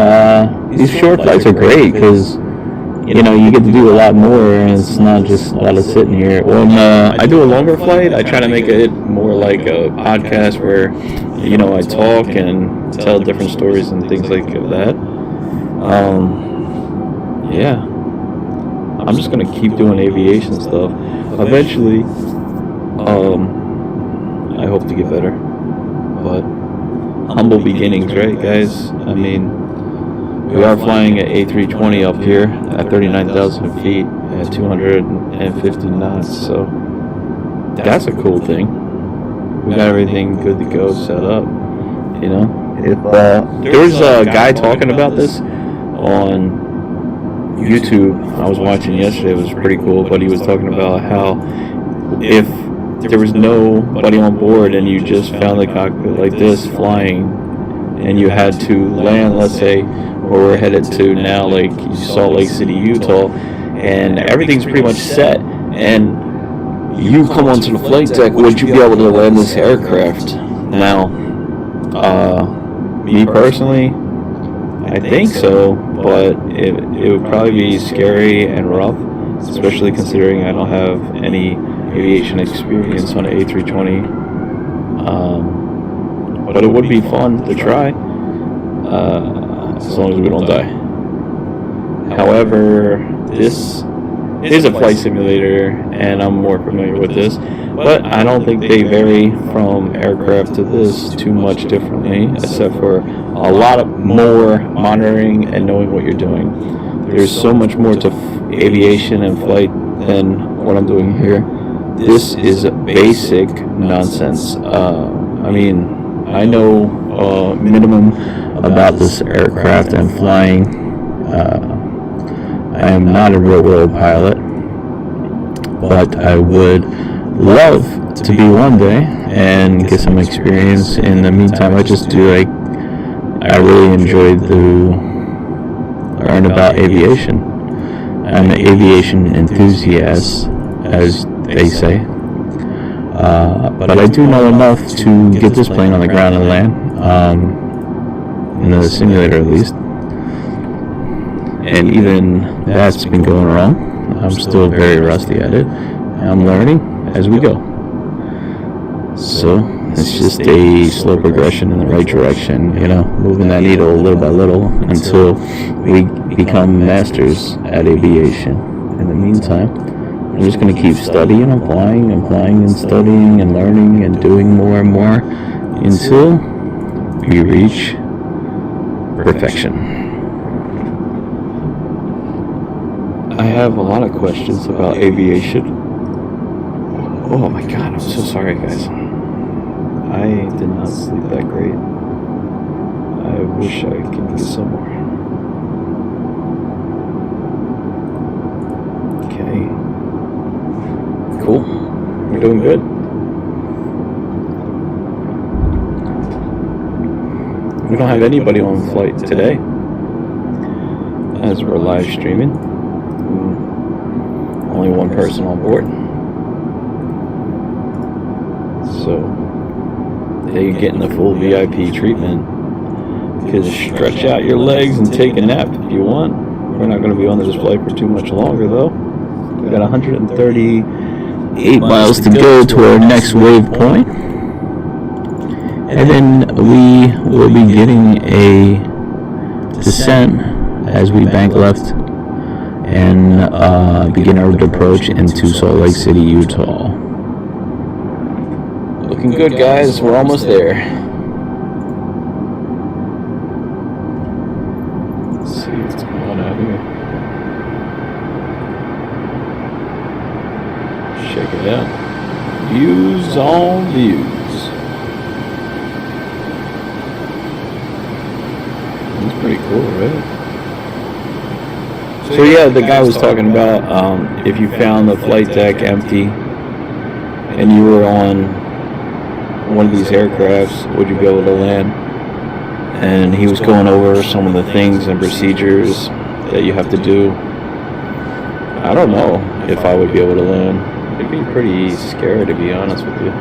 these short flights are great because, you know, you get to do a lot more and it's not just a lot of sitting here. When I do a longer flight, I try to make it more like a podcast where, you know, I talk and tell different stories and things like that. Yeah. I'm just going to keep doing aviation stuff. Eventually, I hope to get better. But humble beginnings, right, guys? I mean, we are flying an A320 up here at 39,000 feet at 250 knots, so that's a cool thing. We got everything good to go set up, you know. If there was a guy talking about this on YouTube I was watching yesterday. It was pretty cool, but he was talking about how if there was nobody on board and you just found the cockpit like this flying and you had to land, let's say, where we're headed to now, like Salt Lake City, Utah, and everything's pretty much set, and you come onto the flight deck, would you be able to land this aircraft? Now, me personally, I think so, but it would probably be scary and rough, especially considering I don't have any aviation experience on an A320. But it would be fun to try, as long as we don't die. However, this is a flight simulator, and I'm more familiar with this, but I don't think they vary from aircraft to this too much differently, except for a lot more monitoring and knowing what you're doing. There's so much more to aviation and flight than what I'm doing here. This is basic nonsense. I mean, I know minimum about this aircraft and flying. I am not a real world pilot, but I would love to be one day and get some experience. In the meantime, I just do like, I really enjoy to learn about aviation. I'm an aviation enthusiast, as they say. But I do know enough to get this plane on the ground and land, in the simulator at least. And even that's been going wrong. I'm still very rusty at it. I'm learning as we go. So it's just a slow progression in the right direction, moving that needle little by little until we become masters at aviation. In the meantime, I'm just going to keep studying, applying and studying and learning and doing more and more until we reach perfection. I have a lot of questions about aviation. Oh my god, I'm so sorry, guys. I did not sleep that great. I wish I could get some more. Okay. Cool. We're doing good. We don't have anybody on flight today, as we're live streaming. Only one person on board. So, yeah, you're getting the full VIP treatment. You can stretch out your legs and take a nap if you want. We're not going to be on this flight for too much longer, though. We got 138 miles to go to our next waypoint. And then we will be getting a descent as we bank left and begin our approach into Salt Lake City, Utah. Looking good, guys. We're almost there. Let's see what's going on out here. Check it out. Views on views. That's pretty cool, right? So yeah, the guy was talking about if you found the flight deck empty and you were on one of these aircrafts, would you be able to land? And he was going over some of the things and procedures that you have to do. I don't know if I would be able to land. It'd be pretty scary, to be honest with you.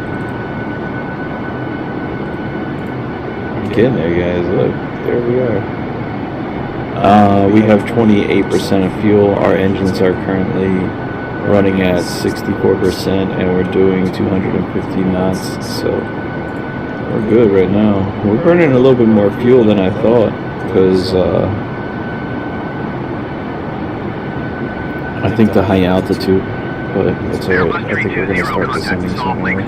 I'm getting there, guys. Look, there we are. We have 28% of fuel. Our engines are currently running at 64% and we're doing 250 knots, so we're good right now. We're burning a little bit more fuel than I thought because I think the high altitude, but it's alright. I think we're going to start descending somewhere.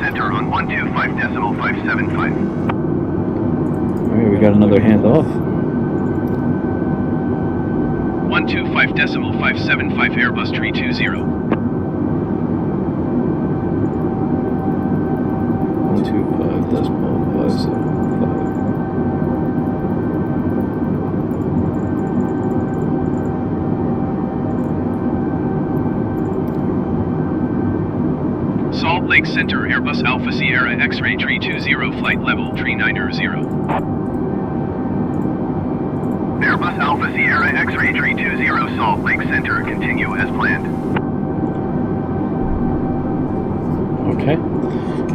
Alright, we got another handoff. 125.575 Airbus A320. 125.575. Salt Lake Center, Airbus Alpha Sierra X-Ray 320, flight level 390. Airbus Alpha Sierra X-Ray 320, Salt Lake Center, continue as planned. Okay,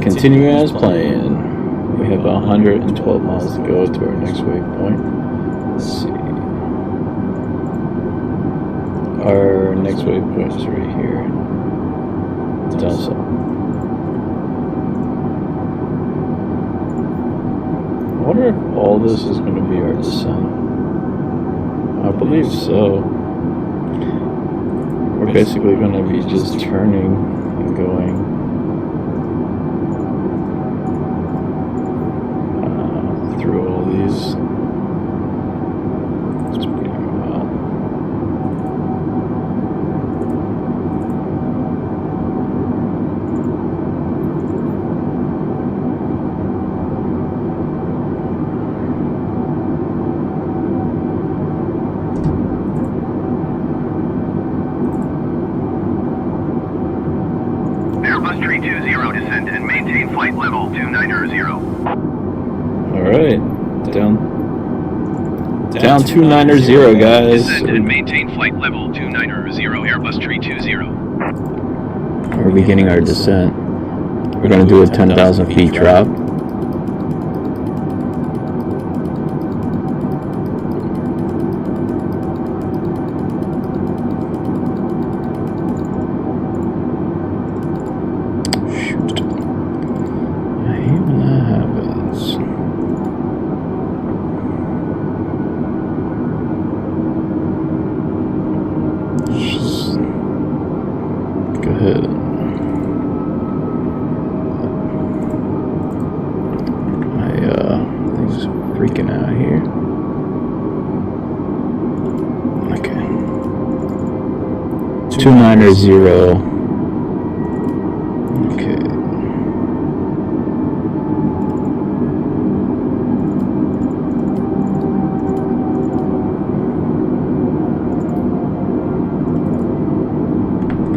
continue as planned. We have 112 miles to go to our next waypoint. Let's see. Our next waypoint is right here. It's down south. I wonder if all this is going to be our descent. I believe so. We're basically going to be just turning and going through all these. It's pretty wild. Airbus 320 descend and maintain flight level 290. Alright. Down 290, guys. Descend and maintain flight level 290 Airbus 320. We're beginning our descent. We're going to do a 10,000 feet drop. Shoot. I hate when that happens. Just go ahead. Things freaking out here. Okay. 290. Okay.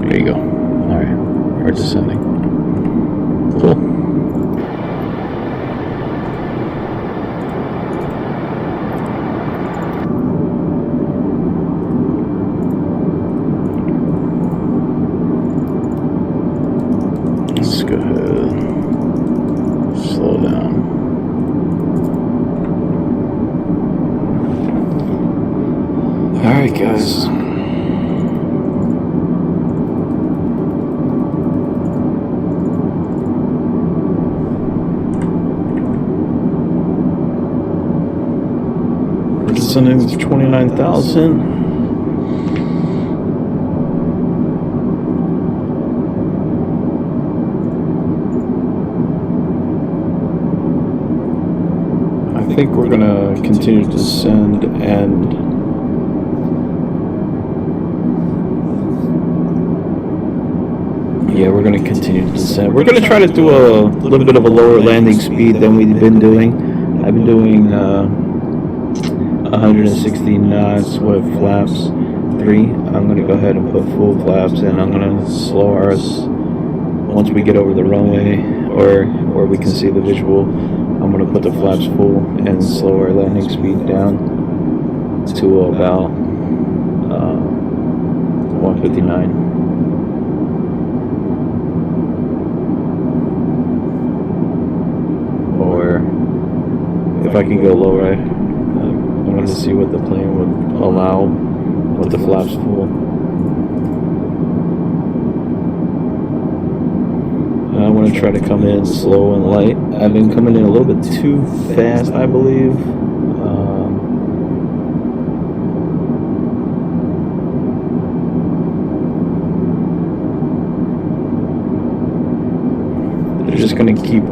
There you go. Alright. We're descending. Cool. Let's go ahead. Slow down. Alright, guys. We're descending to 29,000. I think we're gonna continue to descend and yeah, we're gonna continue to descend. We're gonna try to do a little bit of a lower landing speed than we've been doing. I've been doing 160 knots with flaps 3. I'm gonna go ahead and put full flaps and I'm gonna slow ours once we get over the runway or we can see the visual. I'm going to put the flaps full and slow our landing speed down to about 159. Or if I can go lower, I wanted to see what the plane would allow with the flaps full. I want to try to come in slow and light. I've been coming in a little bit too fast, I believe. They're just going to keep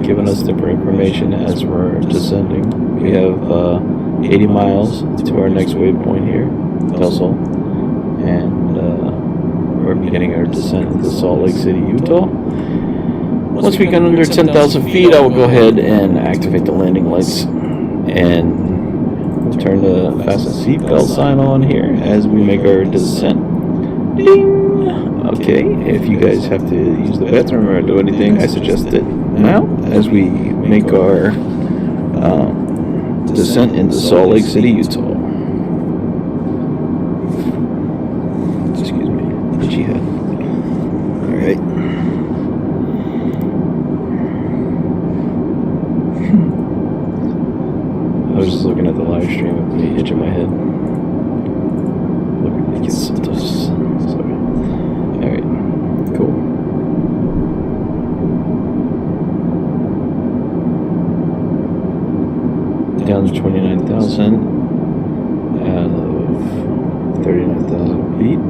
giving us different information as we're descending. We have 80 miles to our next waypoint here, Tulsa, and we're beginning our descent into Salt Lake City, Utah. Once we get under 10,000 feet, I will go ahead and activate the landing lights and turn the fasten seatbelt sign on here as we make our descent. Ding! Okay, if you guys have to use the bathroom or do anything, I suggest it now as we make our descent into Salt Lake City, Utah. Excuse me, itchy head. Alright. I was just looking at the live stream with me itching my head. Looking to get some dust. Sorry. Alright, cool. Down to 29,000 out of 39,000 feet.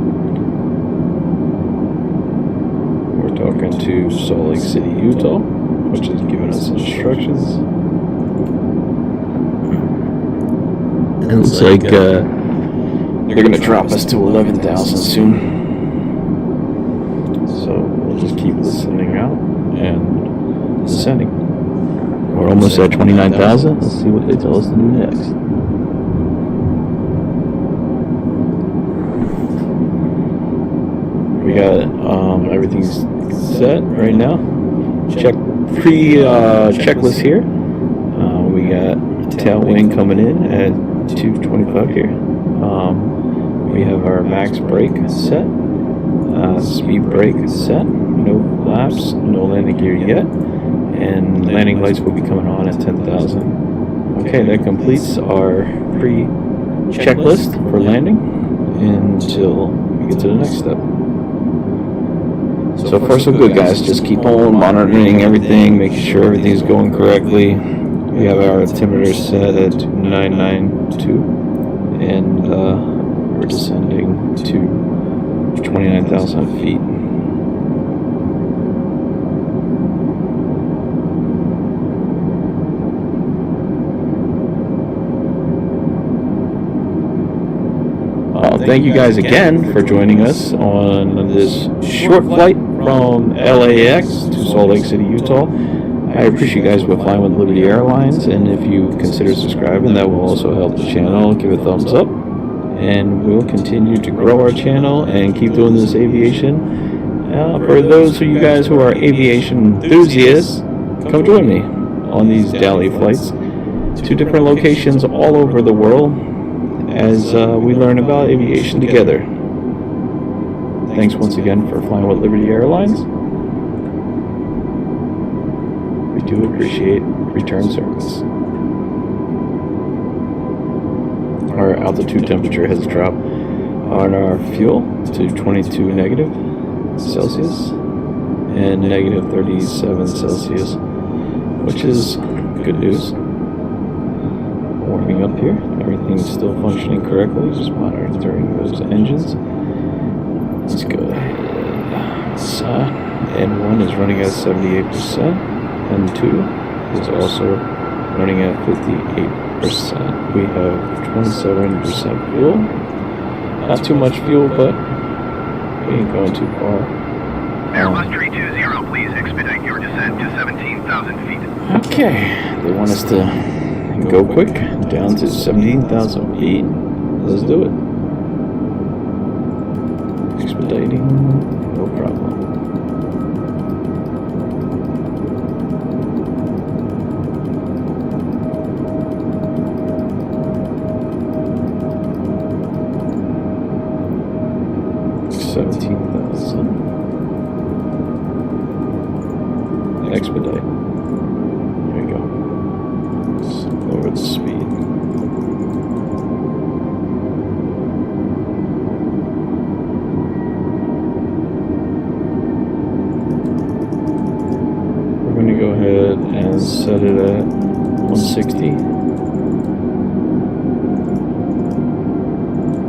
We're talking to Salt Lake City, Utah, which is giving us instructions. It looks like they're going to drop us to 11,000 soon. So we'll just keep descending out and descending. We're almost at 29,000. Let's see what they tell us to do next. We got everything's set right now. Checklist here. We got tailwind coming in at 225 here. We have our max brake set, speed brake set, no flaps, no landing gear yet, and landing lights will be coming on at 10,000. Okay, that completes our pre-checklist for landing until we get to the next step. So far so good, guys. Just keep on monitoring everything, making sure everything's going correctly. We have our altimeter set at 992, and we're descending to 29,000 feet. Thank you guys again for joining us on this short flight from LAX to Salt Lake City, Utah. I appreciate you guys for flying with Liberty Airlines, and if you consider subscribing, that will also help the channel. Give it a thumbs up, and we'll continue to grow our channel and keep doing this aviation. For those of you guys who are aviation enthusiasts, come join me on these daily flights to different locations all over the world as we learn about aviation together. Thanks once again for flying with Liberty Airlines. We do appreciate return service. Our altitude temperature has dropped on our fuel to 22 negative Celsius and negative 37 Celsius, which is good news. Warming up here, everything's still functioning correctly, just monitoring those engines. Let's go ahead. N1 is running at 78%, N2 is also running at 58%. We have 27% fuel. Not too much fuel, but we ain't going too far. Airbus A320, please expedite your descent to 17,000 feet. Okay, they want us to go quick, down to 17,000 feet. Let's do it. Expediting, no problem. Expedite. There we go. Let's lower the speed. We're going to go ahead and set it at 160.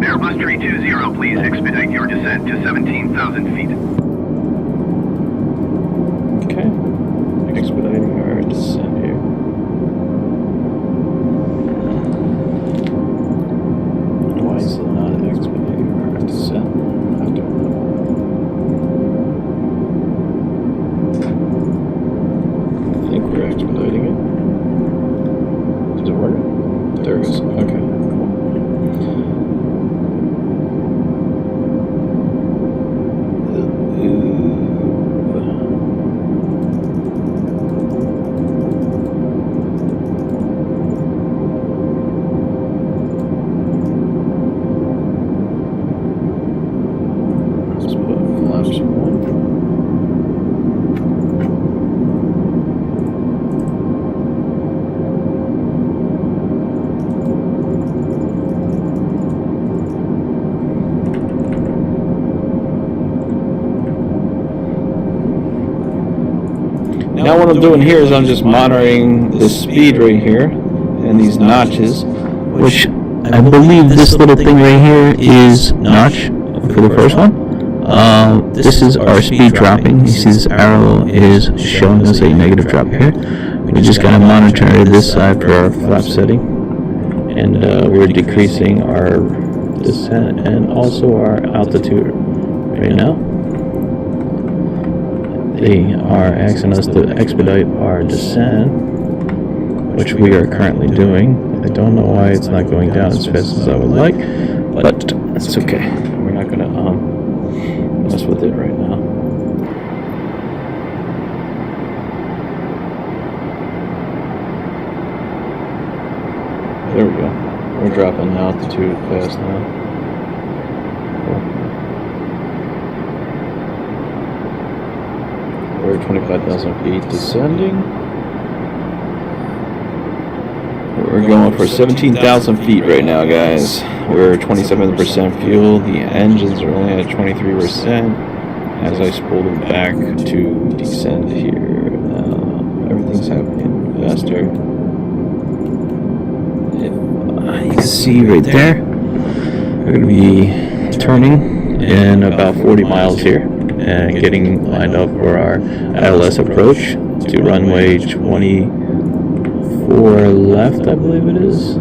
Airbus A320, please expedite your descent to 17,000 feet. Okay. Expediting our descent here. Why is it not expediting our descent? I don't know. I think we're expediting it. Does it work? There it goes. Okay, cool. Now what I'm doing here is I'm just monitoring the speed right here and these notches, which I believe this little thing right here is notch for the first one. This is our speed dropping. You see this arrow is showing us a negative drop here. We just gotta monitor this side for our flap setting, and we're decreasing our descent and also our altitude right now. They are asking us to expedite our descent, which we are currently doing. I don't know why it's not going down as fast as I would like, but it's okay. We're not gonna mess with it right now. dropping altitude fast now. We're at 25,000 feet descending. We're going for 17,000 feet right now, guys. We're 27% fuel. The engines are only at 23% as I spool them back to descend here. Everything's happening faster. You can see right there, we're going to be turning in about 40 miles here and getting lined up for our ILS approach to runway 24 left, I believe it is.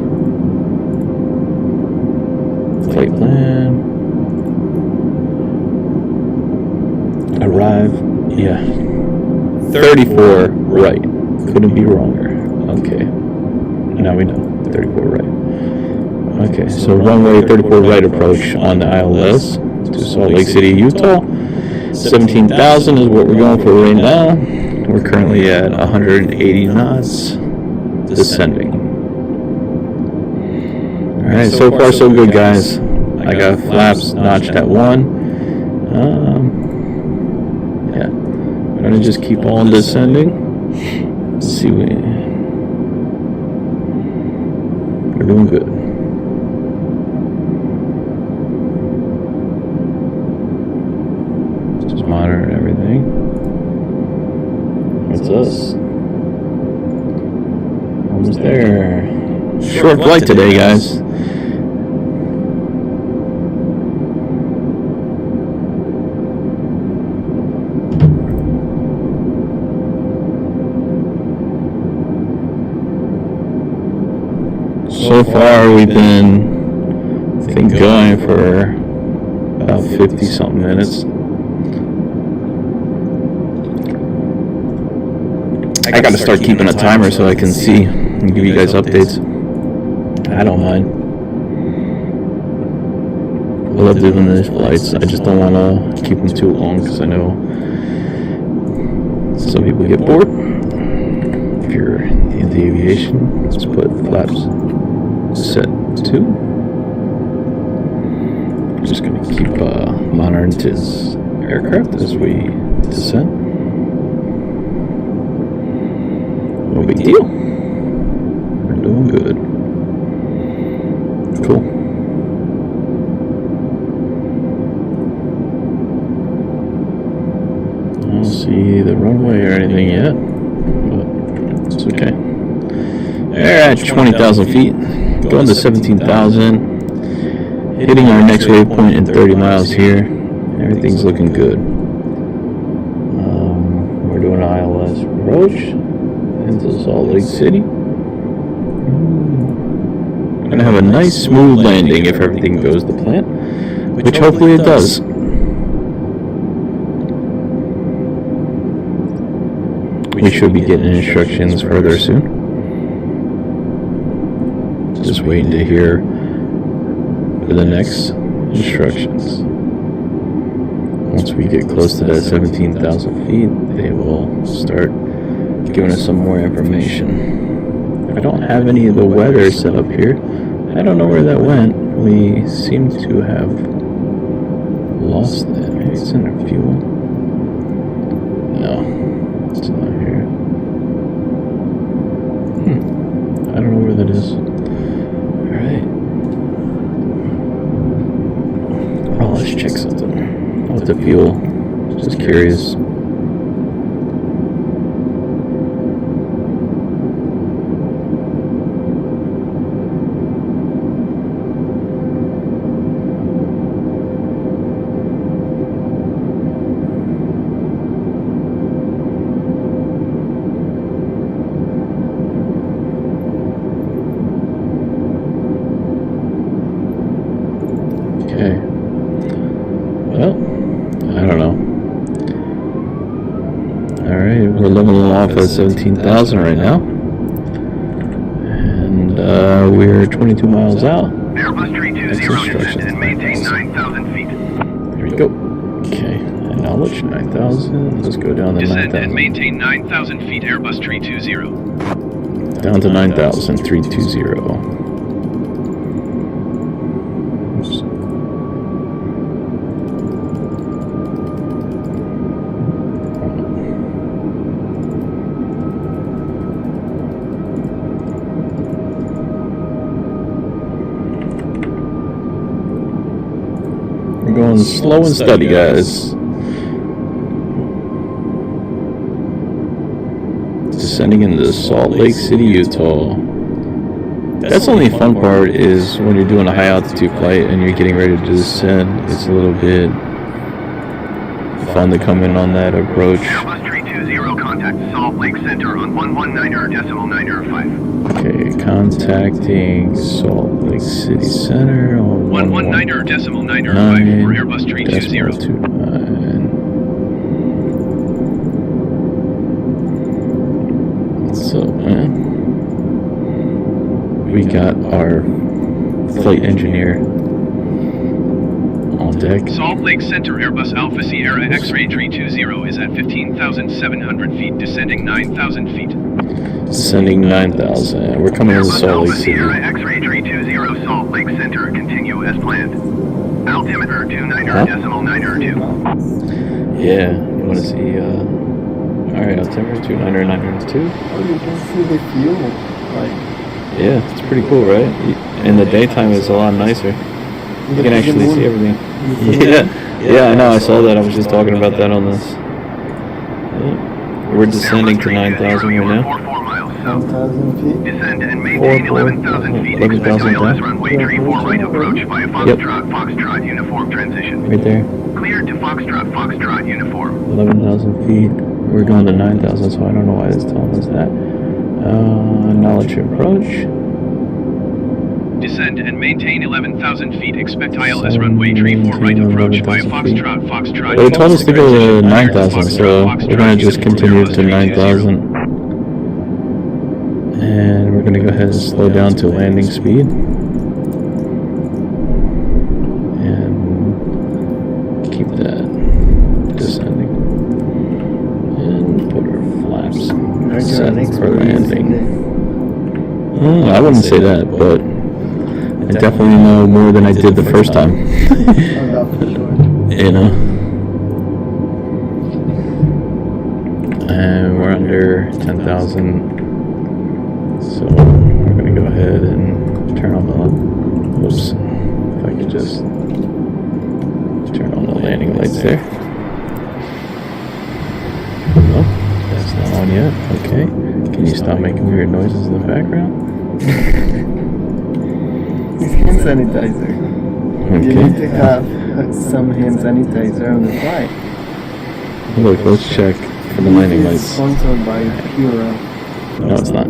Flight plan. Arrive. Yeah. 34 right. Couldn't be wronger. Okay. Now we know. 34 right. Okay, so runway 34 right approach on the ILS to Salt Lake City, Utah. 17,000 is what we're going for right now. We're currently at 180 knots, descending. Alright, so far so good, guys. I got flaps notched at 1. Yeah, I'm gonna just keep on descending. Let's see, we're doing good. Just monitoring everything. What's us? Almost there. Short flight today, guys. So far, we've been, I think, going for about 50-something minutes. I gotta start keeping a timer so I can see and give you guys updates. I don't mind. I love doing these flights. I just don't want to keep them too long because I know some people get bored. If you're in the aviation, let's put flaps set 2. I'm just going to keep monitoring this aircraft as we descend. No big deal. We're doing good. Cool. I don't see the runway or anything yet, but it's okay. We're at 20,000 feet. Going to 17,000. Hitting our next waypoint in 30 miles here. Everything's looking good. We're doing an ILS approach into Salt Lake City. We're gonna have a nice smooth landing if everything goes to plan, which hopefully it does. We should be getting instructions further soon. Just waiting to hear for the next instructions. Once we get close to that 17,000 feet, they will start giving us some more information. I don't have any of the weather set up here. I don't know where that went. We seem to have lost that. Maybe it's in our fuel. No, it's not here. I don't know where that is. Alright. Oh, let's check something. What's the fuel? Just curious. Okay. Well, I don't know. Alright, we're leveling off at 17,000 right now. And we're 22 miles out. Airbus A320neo descend and maintain 9,000 feet. There we go. Okay, and now which 9,000? Let's go down to 9,000. Descend and maintain 9,000 feet, Airbus A320. Down to 9,000, 320. going slow and steady, guys. Descending into Salt Lake City, Utah. That's the only fun part is when you're doing a high altitude flight and you're getting ready to descend. It's a little bit fun to come in on that approach. Airbus 320, contact Salt Lake Center on 119.905. Okay, contacting Salt Lake City Center on 119.905 for Airbus 320. What's up, man? We got our flight engineer on deck. Salt Lake Center Airbus Alpha Sierra X-Ray 320 is at 15,700 feet, descending 9,000 feet. Descending 9,000. We're coming into Salt Lake City. Sierra X-Ray 320 Salt Lake Center, continue as planned. Altimeter 29.902. Yeah, you want to see, alright, altimeter 29.902. Oh, you can see the fuel, like... Yeah, it's pretty cool, right? In the daytime, it's a lot nicer. You can actually see everything. Yeah, I know. I saw that. I was just talking about that on this. Yeah. We're descending to 9,000 right now. 9,000 feet. Descend and maintain 11,000 feet. 11,000 ILS runway 34 right approach via Foxtrot uniform transition. Right there. Cleared to Foxtrot uniform. 11,000 feet. We're going to 9,000, so I don't know why it's telling us that. Knowledge approach. Descend and maintain 11,000 feet. Expect ILS runway 34 right approach via Foxtrot. Well, it told us to go to 9,000, so we're going to just continue to 9,000. And we're going to go ahead and slow down to landing speed. And keep that descending. And put our flaps set for landing. I wouldn't say that, but I definitely know more than I did the first time. You know? And we're under 10,000. So we're going to go ahead and turn on the... Oops. If I could just turn on the landing lights there. Oh, that's not on yet. Okay. Can you stop making weird noises in the background? It's hand sanitizer. Okay. You need to have some hand sanitizer on the flight. Look, let's check for the landing This is lights. sponsored by Pura. No, it's not.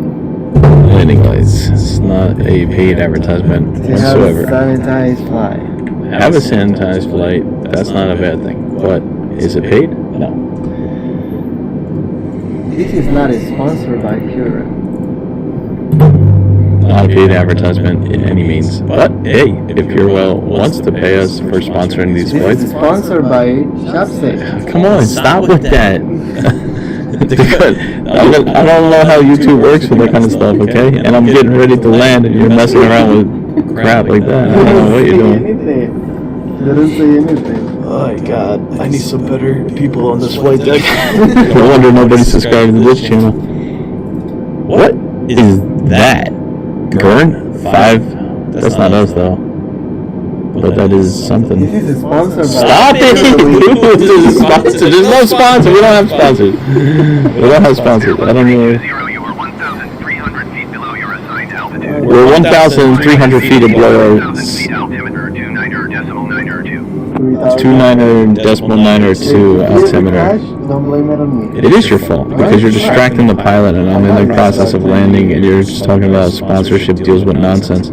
Landing lights. It's not a paid advertisement To have a whatsoever. sanitized flight. Have a sanitized flight. That's not a bad thing. But is it paid? No. This is not a sponsored by Pura. Not a paid advertisement in any means. But hey, if Pure Well wants to pay us for sponsoring these This flights, is sponsored by Chapstick. come on, stop with that. I don't know how YouTube works with that kind of stuff, okay? And I'm getting ready to land and you're messing around with crap like that. I don't know what you're doing. They don't say anything. Oh my god, I need some better people on this flight deck. No wonder nobody's subscribed to this channel. What is that? Gurn? 5? That's not us though. But that is something. This is sponsored by... Stop it! There's a sponsor. There's no sponsor. We don't have sponsors. We don't have sponsors. I don't know. You are 1,300 feet below your assigned altitude. We're 1,300 feet below our 1,000 feet altimeter 29.902. 29.902 altimeter. Don't blame it on me. It is your fault because you're distracting the pilot and I'm in the process of landing and you're just talking about sponsorship deals with nonsense.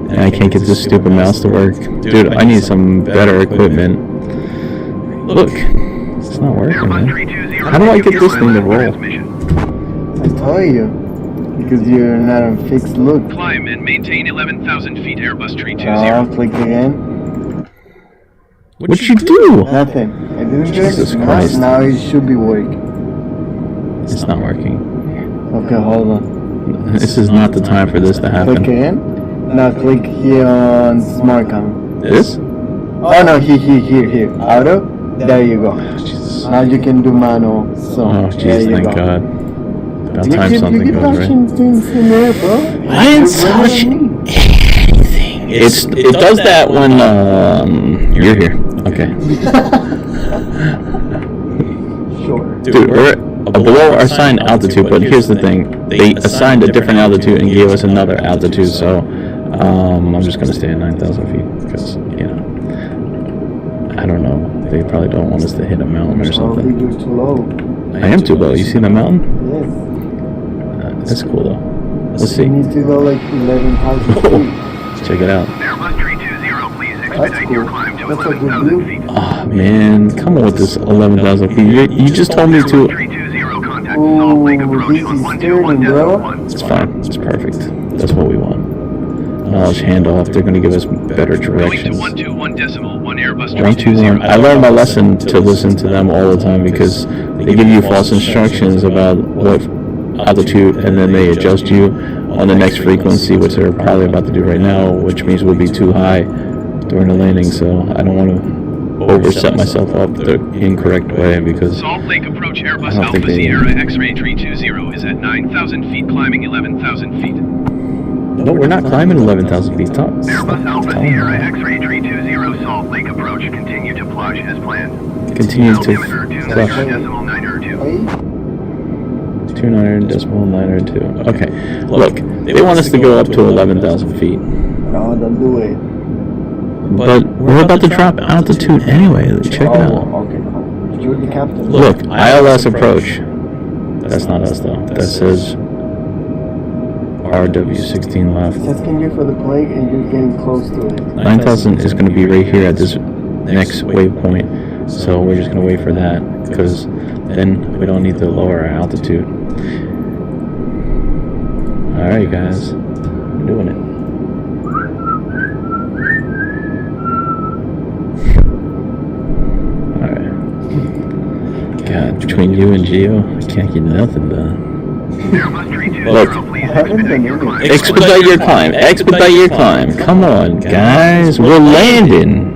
And I can't get this stupid mouse to work. Dude, I need some better equipment. Look, it's not working, man. How do I get this thing to roll? I told you. Because you're not on fixed look. Climb and maintain 11,000 feet Airbus 320. Now, click again. What'd you do? Nothing. I didn't do Jesus it. Christ. Now it should be working. It's not working. Okay, hold on. This is not the time for this to Click happen. again. Now click here on Smart Cam. This? Oh no, here. Auto. There you go. Jesus. Now you can do manual. So, Oh, there jeez, you thank go. God. About You time keep something goes right. touching things in there, bro. I didn't touch anything. It does that when you're here. Okay. Sure. Dude, we're below our assigned altitude, but here's the thing. They assigned a different altitude and gave us another altitude, so I'm just going to stay at 9,000 feet because, you know, I don't know. They probably don't want us to hit a mountain or something. I think you're too low. I am too low. You see the mountain? Yes. That's cool, though. Let's see. You need to go like 11,000 feet. Check it out. Airbus 320, please That's expedite your cool. climb to That's a good 11,000 view. feet. Oh, man. Come on with this 11,000 feet. You just told me to... 320, contact Salt Lake approach This on is steering, bro. 121.1. It's fine. It's perfect. That's what we want. Knowledge handoff. They're going to give us better Going to directions. 121.1 Airbus 121. I learned my lesson to listen to them all the time because they give you false instructions about what altitude and then they adjust you on the next frequency, which they're probably about to do right now, which means we'll be too high during the landing. So I don't want to overset myself up the incorrect way because Salt Lake approach Airbus I don't think Alpha they- Sierra X-ray 320 is at 9,000 feet, climbing 11,000 feet. no, we're not climbing 11,000 feet. Top. Airbus Alpha Sierra X-ray 320 Salt Lake approach, continue to flush as planned. Continue to Altimeter flush. 29.902. 29.902. Okay. Look, they want us to go up to 11,000 feet. No, don't do it. But we're about to drop altitude anyway. Check it out. Oh, okay. You're the captain. Look, ILS approach. That's not us though. That says RW16 left. It's asking you for the plate and you're getting close to it. 9,000 is going to be right here at this next waypoint. So we're just going to wait for that because then we don't need to lower our altitude. Alright guys, I'm doing it. Alright. God, between you and Gio, I can't get nothing done. Look, expedite your climb, expedite your climb. Come on, guys, we're landing.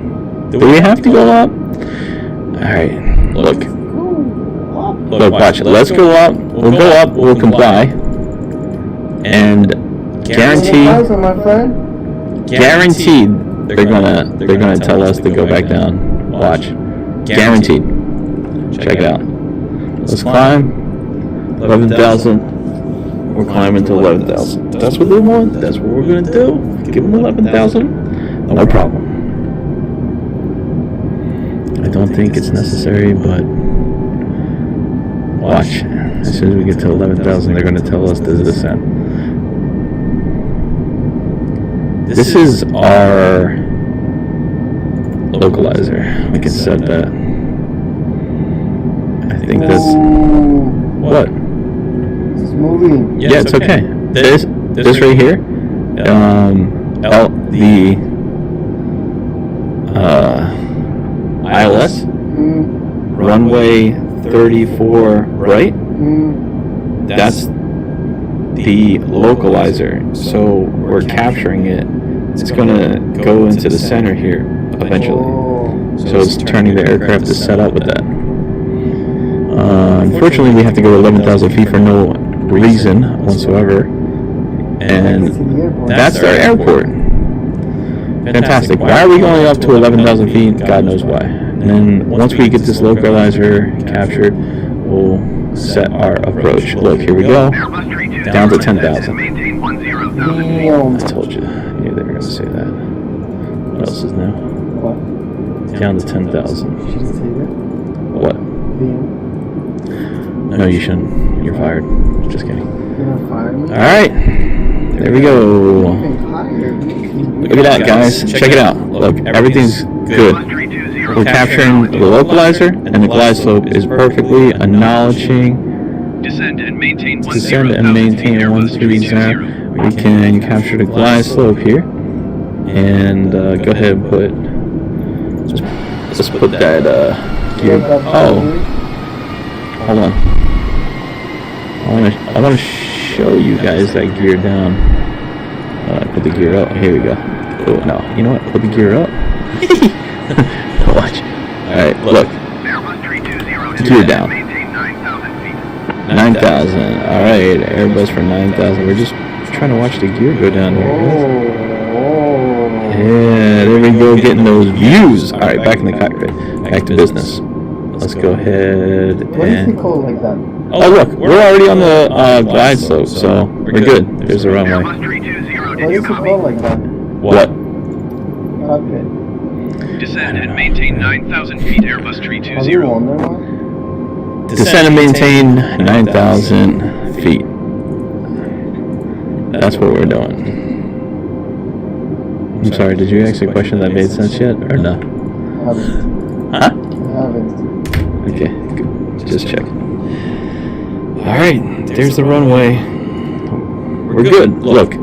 Do we have to go up? Alright, look. Look, watch it. Let's go up. We'll go up, we'll comply. And guaranteed they're gonna tell us to go back down. Watch. Guaranteed. Check it out. Let's climb 11,000. We're climbing to 11,000. That's what they want. That's what we're gonna do. Give them 11,000. No problem. I don't think it's necessary, but watch. As soon as we get to 11,000, they're gonna tell us to descend. This is our localizer. We can set that. I think that's what. It's moving. Yeah, it's okay. This right here, the ILS runway 34 right. That's the localizer. So we're capturing it. It's gonna go into the center here eventually. So it's turning the aircraft to set up with that. Unfortunately, we have to go 11,000 feet for no reason whatsoever, and that's our airport. Fantastic. Why are we going up to 11,000 feet? God knows why. And then once we get this localizer captured, we'll set our approach. Look, here we go. Down to 10,000. I told you. I knew they were going to say that. What else is new? What? Down to 10,000. Should I say that? What? No, you shouldn't. You're fired. Just kidding. You're gonna fire me? Alright. There we go. Look at that, guys. Check it out. Look, everything's good. We're capturing the localizer, and the glide slope is perfectly acknowledging. Descend and maintain 130. Descend and maintain 130. We can capture the glide slope here. And go ahead and put. Let's put that gear. Oh. Hold on. I want to show you guys that gear down. Put the gear up. Here we go. Oh, no. You know what? Put the gear up. Watch. Alright, look. Gear down. 9,000. Alright, Airbus for 9,000. We're just trying to watch the gear go down here. Yeah, there we go, getting those views. All right, back in the cockpit. Back to business. Let's go ahead What is it and... called like that? Oh, look, we're already on the glide slope, so we're good. There's the runway. What is it called like that? What? Cockpit. Descend and maintain 9,000 feet Airbus Have you 320. won there one? Descend and maintain 9,000 feet. That's what we're doing. I'm sorry, did you ask a question that made sense yet, or no? Haven't. Huh? Haven't. Okay, good. Just check. Alright, there's the runway. We're good. Look.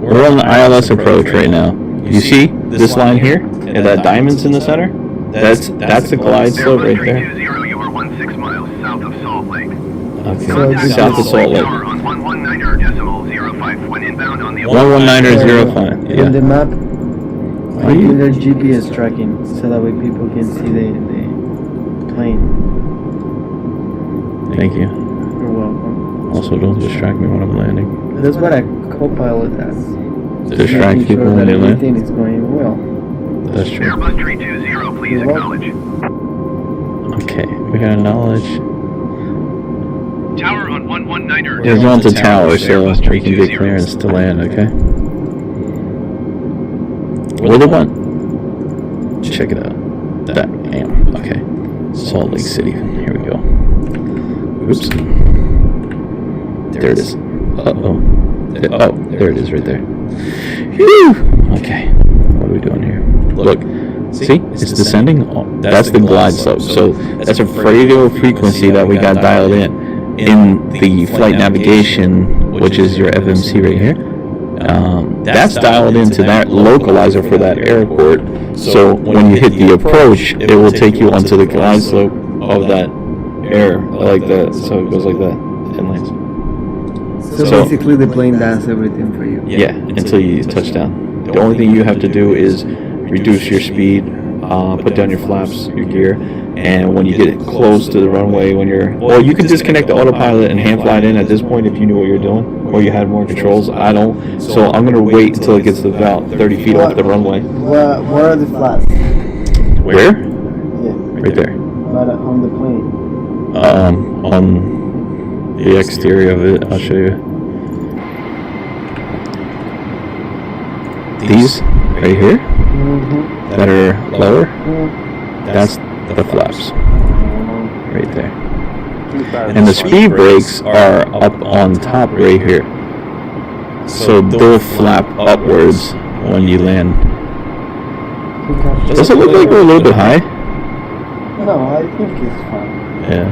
We're on the ILS approach right now. You see this line here? And that diamond's in the center? That's the glide slope right there. You are 16 miles south of Salt Lake. Okay, So south of Salt Lake. Tower on 119.05 when inbound on the 119.05. On the Yeah. map, Are you- do their GPS tracking so that way people can see the plane. Thank you. You're welcome. Also, don't distract me when I'm landing. That's what a co-pilot has. Distract Making people sure when that they land. everything is going well. That's true. Airbus 320, please You're welcome. acknowledge. Okay, we got knowledge. Tower on 119. We're going to tower, so we can get clearance to land, okay? What do they want? Check it out. That, damn, okay. Salt Lake City, here we go. Oops. There it is. Uh-oh. Oh, there it is right there. Phew! Okay, what are we doing here? Look, see, it's descending. Oh, that's the glide slope. So that's a radio frequency that we got dialed in the flight navigation, which is your FMC right here. That's dialed into that localizer for that airport. So when you hit the approach, it will take you onto the glide slope of that air, like that. So it goes like that and lands. So basically the plane does everything for you. Yeah, until you touch down. The only thing you have to do is reduce your speed, put down your flaps, your gear, and when you get close to the runway, well, you can disconnect the autopilot and hand fly it in at this point if you knew what you're doing, or you had more controls. I don't, so I'm going to wait until it gets to about 30 feet off the runway. Where are the flaps? Where? Yeah. Right there. But on the plane. On the exterior of it, I'll show you. These right here that are lower, that's the flaps right there. And the speed brakes are up on top right here. So they'll flap upwards when you land. Does it look like we're a little bit high? No, I think it's fine. Yeah.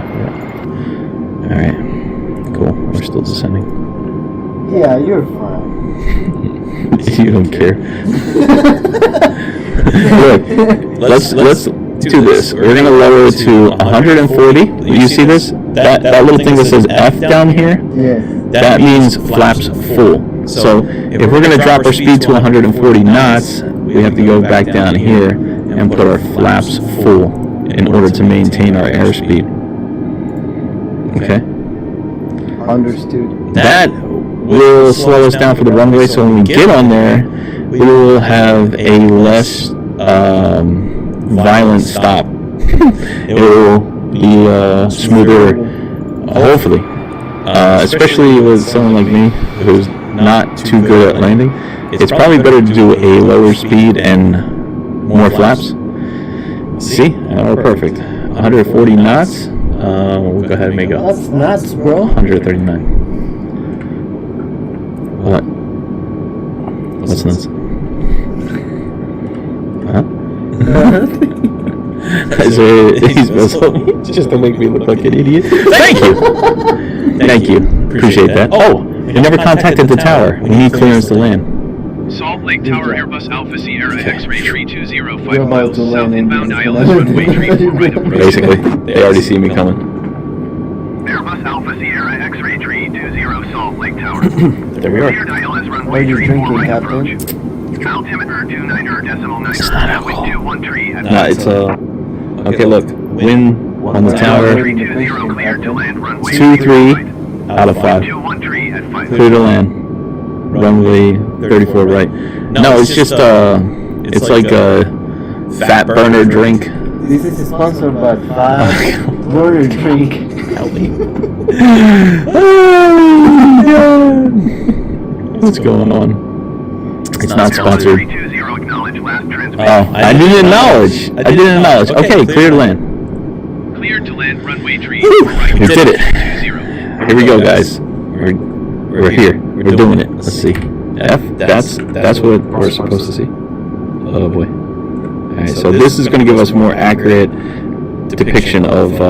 Alright. Cool. We're still descending. Yeah, you're fine. You don't care. Look, let's do this. We're gonna lower it to 140. You see this? That little thing that says F down here? Yes. That means flaps full. So if we're gonna drop our speed to 140 knots, we have to go back down here and put our flaps full in order to maintain our airspeed. Okay? Understood. That will slow us down for the runway, so when we get on there, we will have a less violent stop. It will be smoother, hopefully. Especially with someone like me who's not too good at landing. It's probably better to do a lower speed and more flaps. See? Now we're perfect. 140 knots. We'll go ahead and make it. That's nuts, bro. 139. What? What's nuts? Huh? He's just to make me look like an idiot. Thank you! Thank you. Appreciate that. Oh! We never contacted the tower. We need clearance to land. Salt Lake Tower Airbus Alpha Sierra X-ray 320 5 You're about miles to south land in inbound this ILS runway 34 right of Basically, they already see me coming. Airbus Alpha Sierra X-ray 320 Salt Lake Tower. There we are. Cleared ILS What are runway you 34 drinking, right Captain? approach. Altimeter 29.9. It's not alcohol. 213 at No, it's okay, look. Wind on the tower. 320 cleared to land runway 2-3 out of 5. 213 at 5. Clear to land. Runway 34, right? No, it's just it's like a fat burner drink. This is sponsored by Fat Burger Drink. Help me. What's going on? It's not sponsored. Oh, I didn't acknowledge. Okay, clear to land. Cleared to land runway 3. We did it. Here we go, guys. We're here. We're doing it. Let's see. F. That's what we're supposed to see. Oh boy. All right. So this is going to give us more accurate depiction of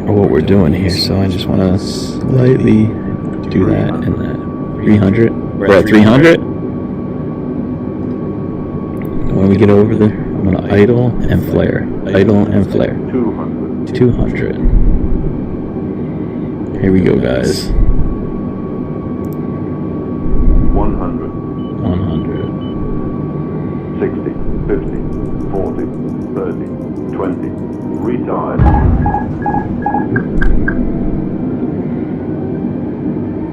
what we're doing here. So I just want to slightly do that and that. 300. We're at 300. When we get over there, I'm going to idle and flare. Idle and flare. 200. Here we go, guys. 100. 100. 60, 50, 40, 30, 20. Retard.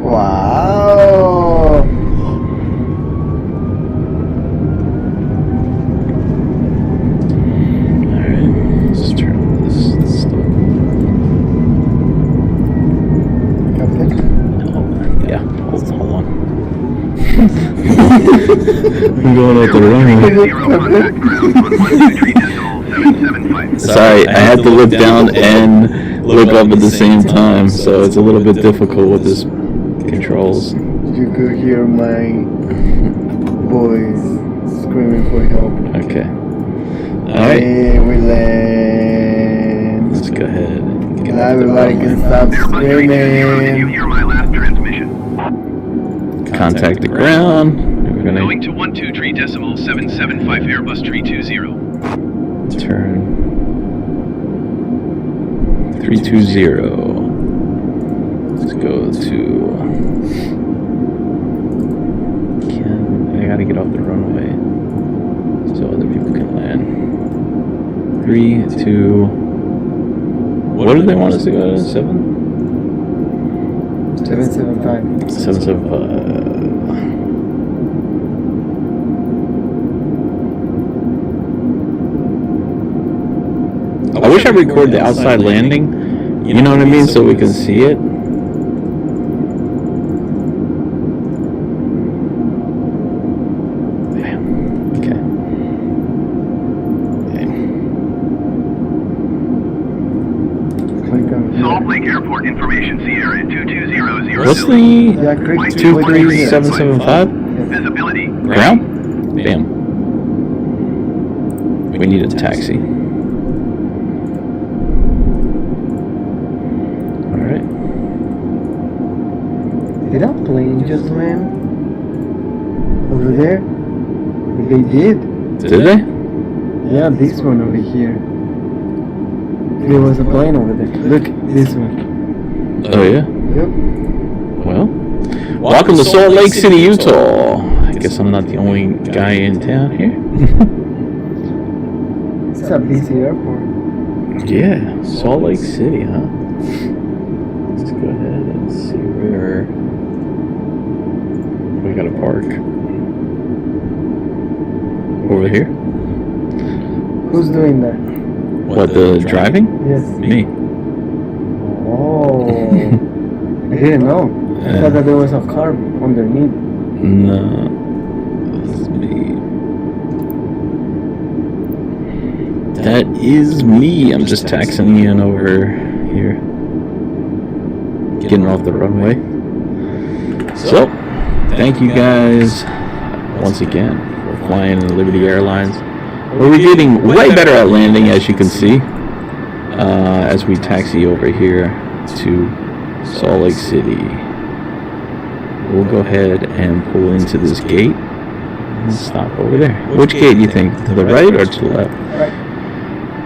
Wow. Alright, let's turn this stuff. Yeah, hold on. I'm going out the runway. Sorry, I had to look down and look up at the same time, so it's a little bit difficult with this controls. You could hear my boys screaming for help. Okay. Alright. Hey, we land. Let's go ahead. Now everybody can stop screaming. Contact the ground. We're gonna Going to 123.775 Airbus 320. turn 320. Let's go to. I gotta get off the runway so other people can land. 3, 2. What do they want us to go to? 7? 775. 775. I wish I recorded the outside landing. You know what I mean, so we can see it. Okay. Salt Lake Airport information, Sierra 2200. What's the 23775? Visibility. Ground? Bam. We need a taxi. Alright. Did that plane just land over there? They did. Did they? Yeah, this one over here. There was a plane over there. Look, this one. Oh yeah? Yep. Well, welcome to Salt Lake City, Utah. I guess I'm not the only guy in town here. It's a busy airport. Yeah, Salt Lake City, huh? Let's go ahead and see where we gotta park. Over here? Who's doing that? What, the driving? Yes. Me. Oh. I didn't know. I thought that there was a car underneath. No. That's me. That is me. I'm just taxiing in over here. Getting off the runway. So, thank you guys once again for flying in Liberty Airlines. We're getting way better at landing, as you can see, as we taxi over here to Salt Lake City. We'll go ahead and pull into this gate and stop over there. Which gate do you think? To the right or to the left?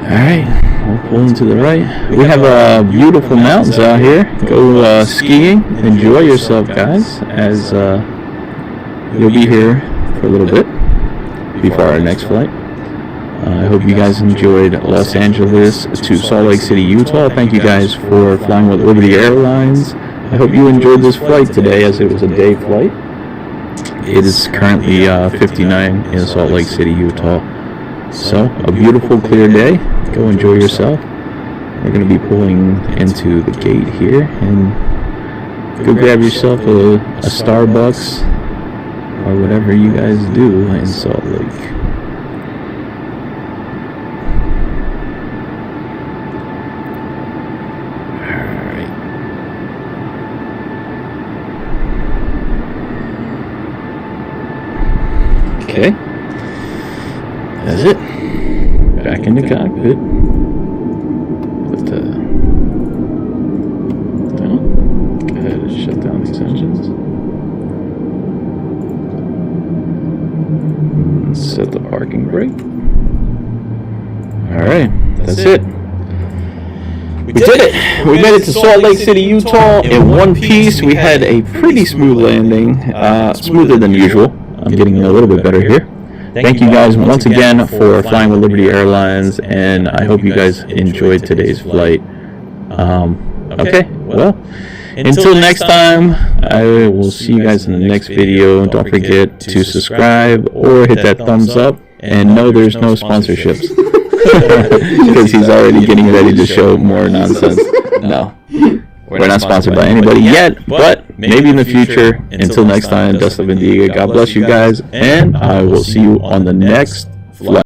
Alright, we'll pull into the right. We have beautiful mountains out here. Go skiing. Enjoy yourself, guys, as you'll be here for a little bit before our next flight. I hope you guys enjoyed Los Angeles to Salt Lake City, Utah. Thank you guys for flying with Liberty Airlines. I hope you enjoyed this flight today, as it was a day flight. It is currently 59 in Salt Lake City, Utah. So, a beautiful, clear day. Go enjoy yourself. We're going to be pulling into the gate here, and go grab yourself a Starbucks or whatever you guys do in Salt Lake. Alright. Okay. That's it. Back in the cockpit. Go ahead and shut down these engines. Set the parking brake. Alright, that's it. We did it! We made it to Salt Lake City, Utah in one piece. We had a pretty smooth landing, smoother than usual. I'm getting a little bit better here. Thank you guys once again for flying with Liberty Airlines, and I hope you guys enjoyed today's flight. Okay, well, until next time, I will see you guys in the next video. Don't forget to subscribe or hit that thumbs up, and no, there's no sponsorships. Because he's already getting ready to show more nonsense. No, we're not sponsored by anybody yet, but maybe in the future. Until next time, Dust of Indiga, God bless you guys, and I will see you on the next flight.